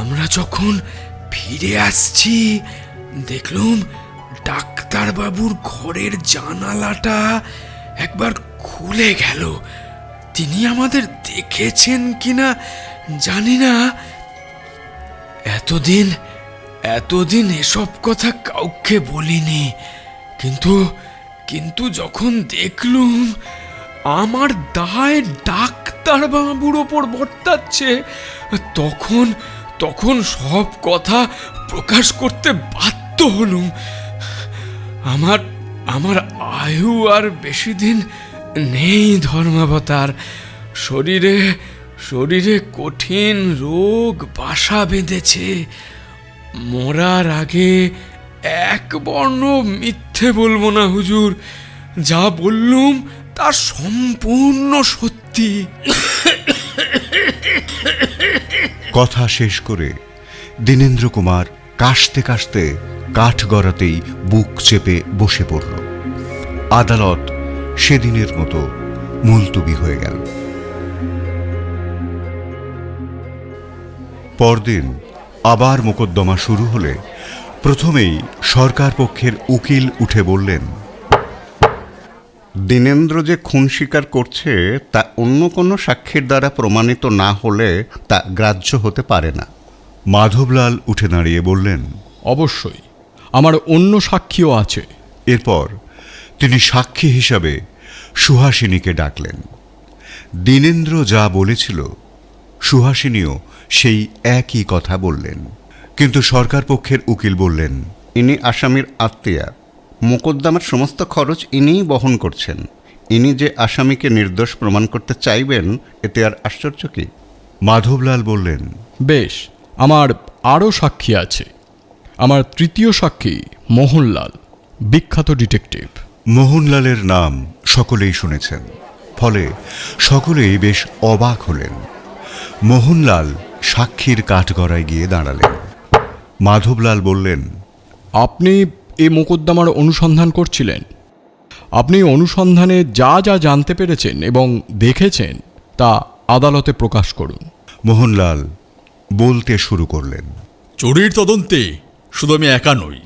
আমরা যখন ফিরে আসছি, দেখলুম ডাক্তারবাবুর ঘরের জানালাটা একবার খুলে গেল। তিনি আমাদের দেখেছেন কিনা জানি না। এতদিন এসব কথা কাউকে বলিনি, কিন্তু যখন দেখলুম আমার দায় ডাক্তারবাবুর ওপর বর্তাচ্ছে, তখন সব কথা প্রকাশ করতে বাধ্য হলুম। আমার আয়ু আর বেশি দিন নেই ধর্মাবতার। শরীরে কঠিন রোগ বাসা বেঁধেছে। মরার আগে এক বর্ণ মিথ্যে বলবো না হুজুর। যা বললুম তা সম্পূর্ণ সত্যি। কথা শেষ করে দীনেন্দ্র কুমার কাশতে কাশতে কাঠগড়াতেই বুক চেপে বসে পড়ল। আদালত সেদিনের মতো মুলতুবি হয়ে গেল। পরদিন আবার মোকদ্দমা শুরু হলে প্রথমেই সরকার পক্ষের উকিল উঠে বললেন, দীনেন্দ্র যে খুন স্বীকার করছে তা অন্য কোনো সাক্ষীর দ্বারা প্রমাণিত না হলে তা গ্রাহ্য হতে পারে না। মাধবলাল উঠে দাঁড়িয়ে বললেন, অবশ্যই আমার অন্য সাক্ষীও আছে। এরপর তিনি সাক্ষী হিসাবে সুহাসিনীকে ডাকলেন। দীনেন্দ্র যা বলেছিল সুহাসিনীও সেই একই কথা বললেন। কিন্তু সরকার পক্ষের উকিল বললেন, ইনি আসামির আত্মীয়া, মোকদ্দমার সমস্ত খরচ ইনিই বহন করছেন। ইনি যে আসামিকে নির্দোষ প্রমাণ করতে চাইবেন, এতে আর আশ্চর্য কি? মাধবলাল বললেন, বেশ, আমার আরও সাক্ষী আছে। আমার তৃতীয় সাক্ষী মোহনলাল, বিখ্যাত ডিটেকটিভ। মোহনলালের নাম সকলেই শুনেছেন, ফলে সকলেই বেশ অবাক হলেন। মোহনলাল সাক্ষীর কাঠগড়ায় গিয়ে দাঁড়ালেন। মাধবলাল বললেন, আপনি এই মোকদ্দমার অনুসন্ধান করছিলেন। আপনি অনুসন্ধানে যা যা জানতে পেরেছেন এবং দেখেছেন তা আদালতে প্রকাশ করুন। মোহনলাল বলতে শুরু করলেন, চুরির তদন্তে শুধু আমি একা নই,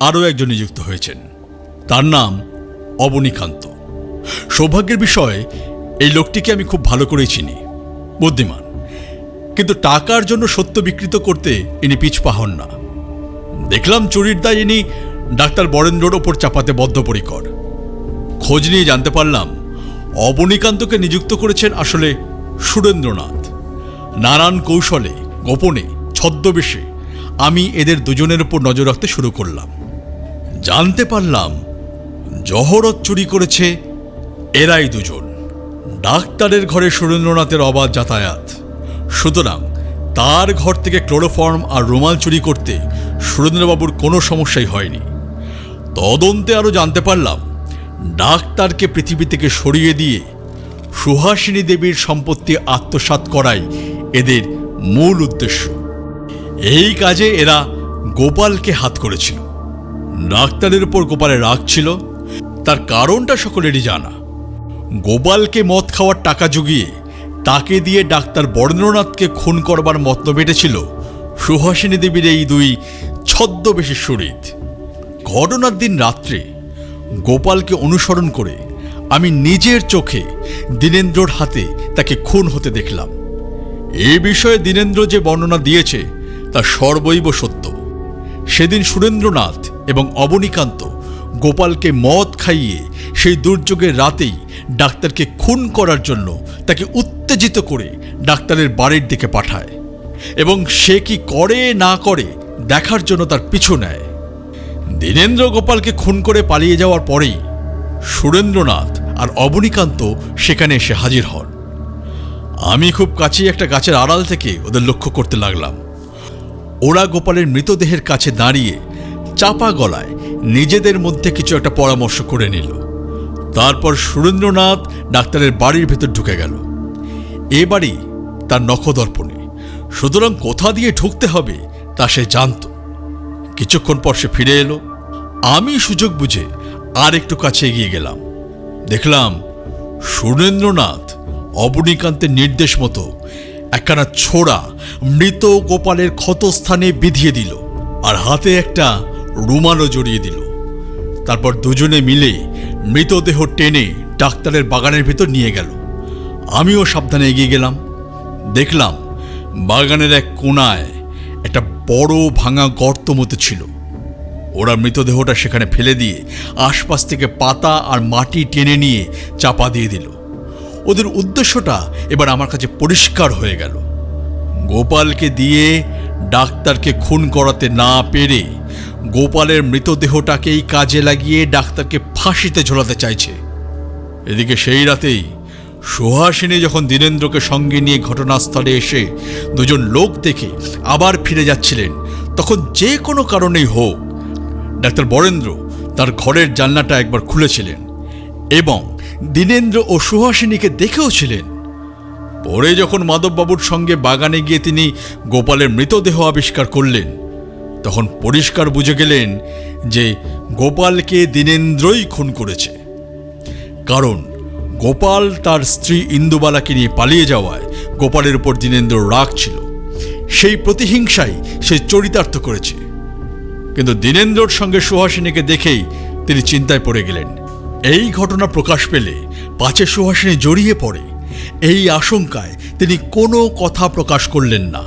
আরও একজন নিযুক্ত হয়েছেন। তার নাম অবনীকান্ত। সৌভাগ্যের বিষয়, এই লোকটিকে আমি খুব ভালো করেই চিনি। বুদ্ধিমান, কিন্তু টাকার জন্য সত্য বিকৃত করতে ইনি পিছপা হন না। দেখলাম চুরির দায় ইনি ডাক্তার বরেন্দ্রর ওপর চাপাতে বদ্ধপরিকর। খোঁজ নিয়ে জানতে পারলাম অবনীকান্তকে নিযুক্ত করেছেন আসলে সুরেন্দ্রনাথ। নানান কৌশলে, গোপনে, ছদ্মবেশে আমি এদের দুজনের উপর নজর রাখতে শুরু করলাম। জানতে পারলাম জহরত চুরি করেছে এরাই দুজন। ডাক্তারের ঘরে সুরেন্দ্রনাথের অবাধ যাতায়াত, সুতরাং তার ঘর থেকে ক্লোরোফর্ম আর রুমাল চুরি করতে সুরেন্দ্রবাবুর কোনো সমস্যাই হয়নি। তদন্তে আরও জানতে পারলাম ডাক্তারকে পৃথিবী থেকে সরিয়ে দিয়ে সুহাসিনী দেবীর সম্পত্তি আত্মসাৎ করাই এদের মূল উদ্দেশ্য। এই কাজে এরা গোপালকে হাত করেছিল। ডাক্তারের উপর গোপালের রাগ ছিল, তার কারণটা সকলেরই জানা। গোপালকে মদ খাওয়ার টাকা জুগিয়ে তাকে দিয়ে ডাক্তার বরেন্দ্রনাথকে খুন করবার মতলব এঁটেছিল সুহাসিনী দেবীর এই দুই ছদ্মবেশী শরীর। ঘটনার দিন রাত্রে গোপালকে অনুসরণ করে আমি নিজের চোখে দীনেন্দ্রর হাতে তাকে খুন হতে দেখলাম। এ বিষয়ে দীনেন্দ্র যে বর্ণনা দিয়েছে তা সর্বৈব সত্য। সেদিন সুরেন্দ্রনাথ এবং অবনীকান্ত গোপালকে মদ খাইয়ে সেই দুর্যোগের রাতেই ডাক্তারকে খুন করার জন্য তাকে উত্তেজিত করে ডাক্তারের বাড়ির দিকে পাঠায়। এবং সে কি করে না করে দেখার জন্য তার পিছু নেয়। দীনেন্দ্র গোপালকে খুন করে পালিয়ে যাওয়ার পরেই সুরেন্দ্রনাথ আর অবনীকান্ত সেখানে এসে হাজির হন। আমি খুব কাছেই একটা গাছের আড়াল থেকে ওদের লক্ষ্য করতে লাগলাম। ওরা গোপালের মৃতদেহের কাছে দাঁড়িয়ে চাপা গলায় নিজেদের মধ্যে কিছু একটা পরামর্শ করে নিল। তারপর সুরেন্দ্রনাথ ডাক্তারের বাড়ির ভেতর ঢুকে গেল। এ বাড়ি তার নখদর্পণে, সুতরাং কোথা দিয়ে ঢুকতে হবে তা সে জানত। কিছুক্ষণ পর সে ফিরে এলো। আমি সুযোগ বুঝে আর একটু কাছে এগিয়ে গেলাম। দেখলাম সুরেন্দ্রনাথ অবনীকান্তের নির্দেশ মতো একখানা ছোড়া মৃত গোপালের ক্ষতস্থানে বিধিয়ে দিল, আর হাতে একটা রুমালও জড়িয়ে দিল। তারপর দুজনে মিলে মৃতদেহ টেনে ডাক্তারের বাগানের ভেতর নিয়ে গেল। আমিও সাবধানে এগিয়ে গেলাম। দেখলাম বাগানের এক কোণায় একটা বড় ভাঙা গর্ত মতো ছিল। ওরা মৃতদেহটা সেখানে ফেলে দিয়ে আশপাশ থেকে পাতা আর মাটি টেনে নিয়ে চাপা দিয়ে দিল। ওদের উদ্দেশ্যটা এবার আমার কাছে পরিষ্কার হয়ে গেল। গোপালকে দিয়ে ডাক্তারকে খুন করাতে না পেরে গোপালের মৃতদেহটাকেই কাজে লাগিয়ে ডাক্তারকে ফাঁসিতে ঝোলাতে চাইছে। এদিকে সেই রাতেই সুহাসিনী যখন দীনেন্দ্রকে সঙ্গে নিয়ে ঘটনাস্থলে এসে দুজন লোক দেখে আবার ফিরে যাচ্ছিলেন, তখন যে কোনো কারণেই হোক ডাক্তার বরেন্দ্র তার ঘরের জানলাটা একবার খুলেছিলেন এবং দীনেন্দ্র ও সুহাসিনীকে দেখেও ছিলেন। পরে যখন মাধববাবুর সঙ্গে বাগানে গিয়ে তিনি গোপালের মৃতদেহ আবিষ্কার করলেন, তখন পরিষ্কার বুঝে গেলেন যে গোপালকে দীনেন্দ্রই খুন করেছে। কারণ গোপাল তার স্ত্রী ইন্দুবালাকে নিয়ে পালিয়ে যাওয়ায় গোপালের উপর দীনেন্দ্র রাগ ছিল। সেই প্রতিহিংসাই সে চরিতার্থ করেছে। কিন্তু দীনেন্দ্রর সঙ্গে সুহাসিনীকে দেখেই তিনি চিন্তায় পড়ে গেলেন। এই ঘটনা প্রকাশ পেলে পাছে সুহাসিনী জড়িয়ে পড়ে, এই আশঙ্কায় তিনি কোনো কথা প্রকাশ করলেন না।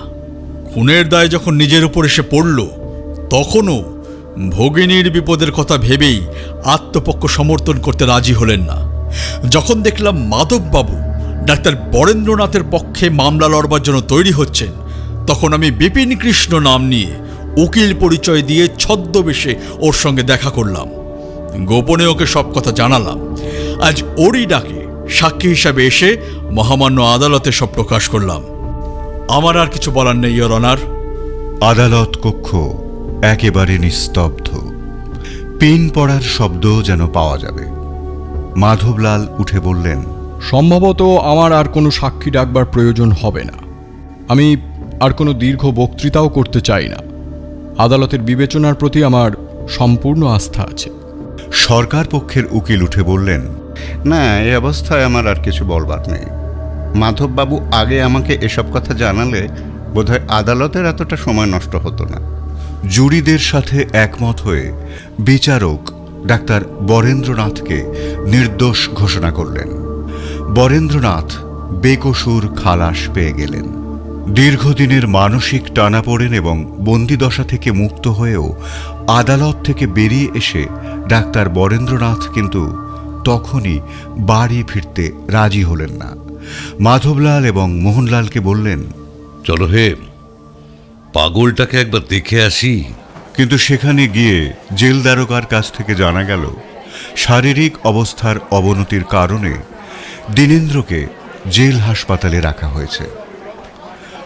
খুনের দায় যখন নিজের উপর এসে পড়ল, তখনও ভগিনীর বিপদের কথা ভেবেই আত্মপক্ষ সমর্থন করতে রাজি হলেন না। যখন দেখলাম মাধববাবু ডাক্তার বরেন্দ্রনাথের পক্ষে মামলা লড়বার জন্য তৈরি হচ্ছেন, তখন আমি বিপিন কৃষ্ণ নাম নিয়ে উকিল পরিচয় দিয়ে ছদ্মবেশে ওর সঙ্গে দেখা করলাম। গোপনে ওকে সব কথা জানালাম। আজ ওরই ডাকে সাক্ষী হিসাবে এসে মহামান্য আদালতে সব প্রকাশ করলাম। আমার আর কিছু বলার নেই, ইওর অনার। আদালত কক্ষ একেবারে নিস্তব্ধ। পিন পড়ার শব্দ যেন পাওয়া যাবে। মাধবলাল উঠে বললেন, সম্ভবত আমার আর কোনো সাক্ষী ডাকবার প্রয়োজন হবে না। আমি আর কোনো দীর্ঘ বক্তৃতাও করতে চাই না। আদালতের বিবেচনার প্রতি আমার সম্পূর্ণ আস্থা আছে। সরকার পক্ষের উকিল উঠে বললেন, না, এই অবস্থায় আমার আর কিছু বলবার নেই। মাধববাবু আগে আমাকে এসব কথা জানালে বোধহয় আদালতের এতটা সময় নষ্ট হতো না। জুরিদের সাথে একমত হয়ে বিচারক ডাক্তার বরেন্দ্রনাথকে নির্দোষ ঘোষণা করলেন। বরেন্দ্রনাথ বেকসুর খালাস পেয়ে গেলেন। দীর্ঘদিনের মানসিক টানাপোড়েন এবং বন্দিদশা থেকে মুক্ত হয়েও আদালত থেকে বেরিয়ে এসে ডাক্তার বরেন্দ্রনাথ কিন্তু তখনই বাড়ি ফিরতে রাজি হলেন না। মাধবলাল এবং মোহনলালকে বললেন, চলো হে, পাগলটাকে একবার দেখে আসি। কিন্তু সেখানে গিয়ে জেল দারোগার কাছ থেকে জানা গেল শারীরিক অবস্থার অবনতির কারণে দীনেন্দ্রকে জেল হাসপাতালে রাখা হয়েছে।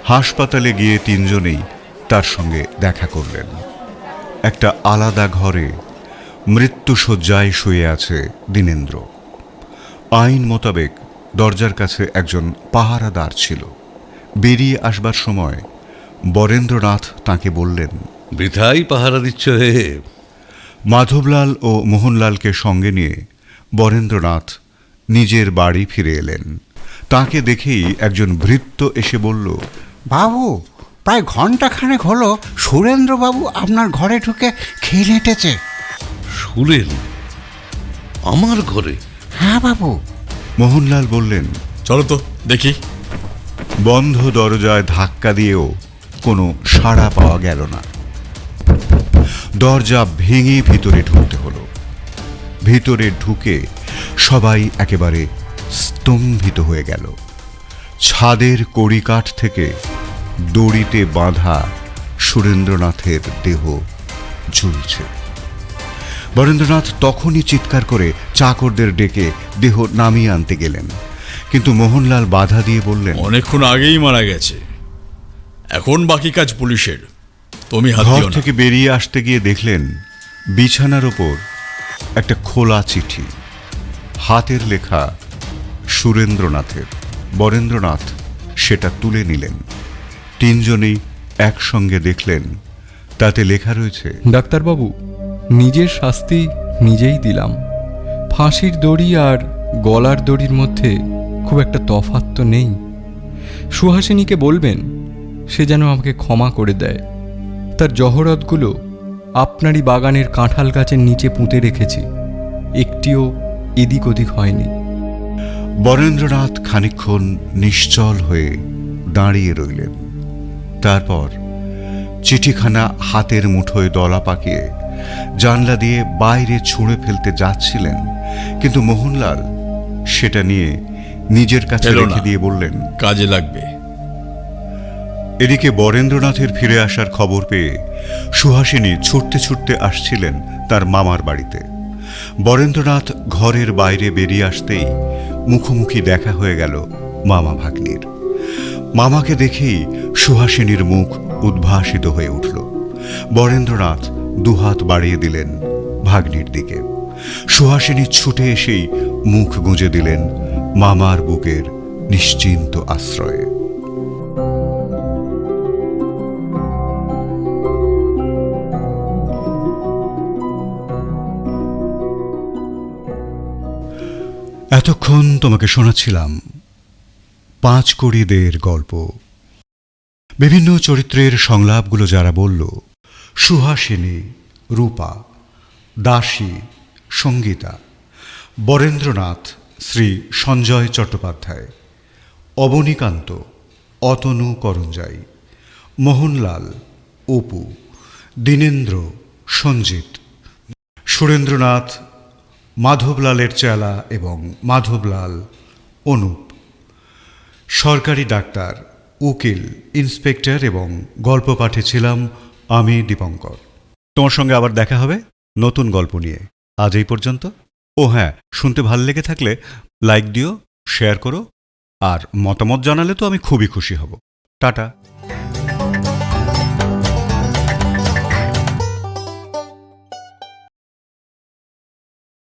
হাসপাতালে গিয়ে তিনজনেই তার সঙ্গে দেখা করলেন। একটা আলাদা ঘরে মৃত্যুশয্যায় শুয়ে আছে দীনেন্দ্র। আইন মোতাবেক দরজার কাছে একজন পাহারাদার ছিল। বেরিয়ে আসবার সময় বরেন্দ্রনাথ তাকে বললেন, বৃথাই পাহারা দিচ্ছ হে। মাধবলাল ও মোহনলালকে সঙ্গে নিয়ে বরেন্দ্রনাথ নিজের বাড়ি ফিরে এলেন। তাকে দেখেই একজন ভৃত্য এসে বলল, বাবু, প্রায় ঘন্টাখানেক হলো সুরেন্দ্রবাবু আপনার ঘরে ঢুকে খেয়ে হেঁটেছে। সুরেন আমার ঘরে? হ্যাঁ বাবু। মোহনলাল বললেন, চলো তো দেখি। বন্ধ দরজায় ধাক্কা দিয়েও কোনো সাড়া পাওয়া গেল না। দরজা ভেঙে ভিতরে ঢুকতে হলো। ভিতরে ঢুকে সবাই একেবারে স্তম্ভিত হয়ে গেল। ছাদের কড়িকাঠ থেকে দড়িতে বাঁধা সুরেন্দ্রনাথের দেহ ঝুলছে। বরেন্দ্রনাথ তখনই চিৎকার করে চাকরদের ডেকে দেহ নামিয়ে আনতে গেলেন, কিন্তু মোহনলাল বাধা দিয়ে বললেন, অনেকক্ষণ আগেই মারা গেছে, এখন বাকি কাজ পুলিশের, তুমি হাত ঘর দিও না। থেকে বেরিয়ে আসতে গিয়ে দেখলেন বিছানার ওপর একটা খোলা চিঠি, হাতের লেখা সুরেন্দ্রনাথের। বরেন্দ্রনাথ সেটা তুলে নিলেন। তিনজনেই একসঙ্গে দেখলেন তাতে লেখা রয়েছে, ডাক্তারবাবু, নিজের শাস্তি নিজেই দিলাম। ফাঁসির দড়ি আর গলার দড়ির মধ্যে খুব একটা তফাৎ তো নেই। সুহাসিনীকে বলবেন সে যেন আমাকে ক্ষমা করে দেয়। তার জহরতগুলো আপনারই বাগানের কাঁঠাল গাছের নিচে পুঁতে রেখেছি, একটিও এদিক ওদিক হয়নি। বরেন্দ্রনাথ খানিকক্ষণ নিশ্চল হয়ে দাঁড়িয়ে রইলেন। তারপর চিঠিখানা হাতের মুঠোয় দলা পাকিয়ে জানলা দিয়ে বাইরে ছুঁড়ে ফেলতে যাচ্ছিলেন, কিন্তু মোহনলাল সেটা নিয়ে নিজের কাছে ফেলো রেখে না, দিয়ে বললেন, কাজে লাগবে। এদিকে বরেন্দ্রনাথের ফিরে আসার খবর পেয়ে সুহাসিনী ছুটতে ছুটতে আসছিলেন তার মামার বাড়িতে। বরেন্দ্রনাথ ঘরের বাইরে বেরিয়ে আসতেই মুখোমুখি দেখা হয়ে গেল মামা ভাগ্নির। মামাকে দেখেই সুহাসিনীর মুখ উদ্ভাসিত হয়ে উঠল। বরেন্দ্রনাথ দুহাত বাড়িয়ে দিলেন ভাগ্নির দিকে। সুহাসিনী ছুটে এসেই মুখ গুঁজে দিলেন মামার বুকের নিশ্চিন্ত আশ্রয়ে। এতক্ষণ তোমাকে শোনাচ্ছিলাম পাঁচকড়িদের গল্প। বিভিন্ন চরিত্রের সংলাপগুলো যারা বলল, সুহাসিনী, রূপা, দাসী, সঙ্গীতা, বরেন্দ্রনাথ শ্রী সঞ্জয় চট্টোপাধ্যায়, অবনীকান্ত অতনু করঞ্জাই, মোহনলাল অপু, দীনেন্দ্র সঞ্জিত, সুরেন্দ্রনাথ মাধবলালের চেলা এবং মাধবলাল অনুপ, সরকারি ডাক্তার, উকিল, ইন্সপেক্টর এবং গল্প পাঠে ছিলাম আমি দীপঙ্কর। তোমার সঙ্গে আবার দেখা হবে নতুন গল্প নিয়ে। আজ এই পর্যন্ত। ও হ্যাঁ, শুনতে ভালো লেগে থাকলে লাইক দিও, শেয়ার করো, আর মতামত জানালে তো আমি খুবই খুশি হব। টাটা।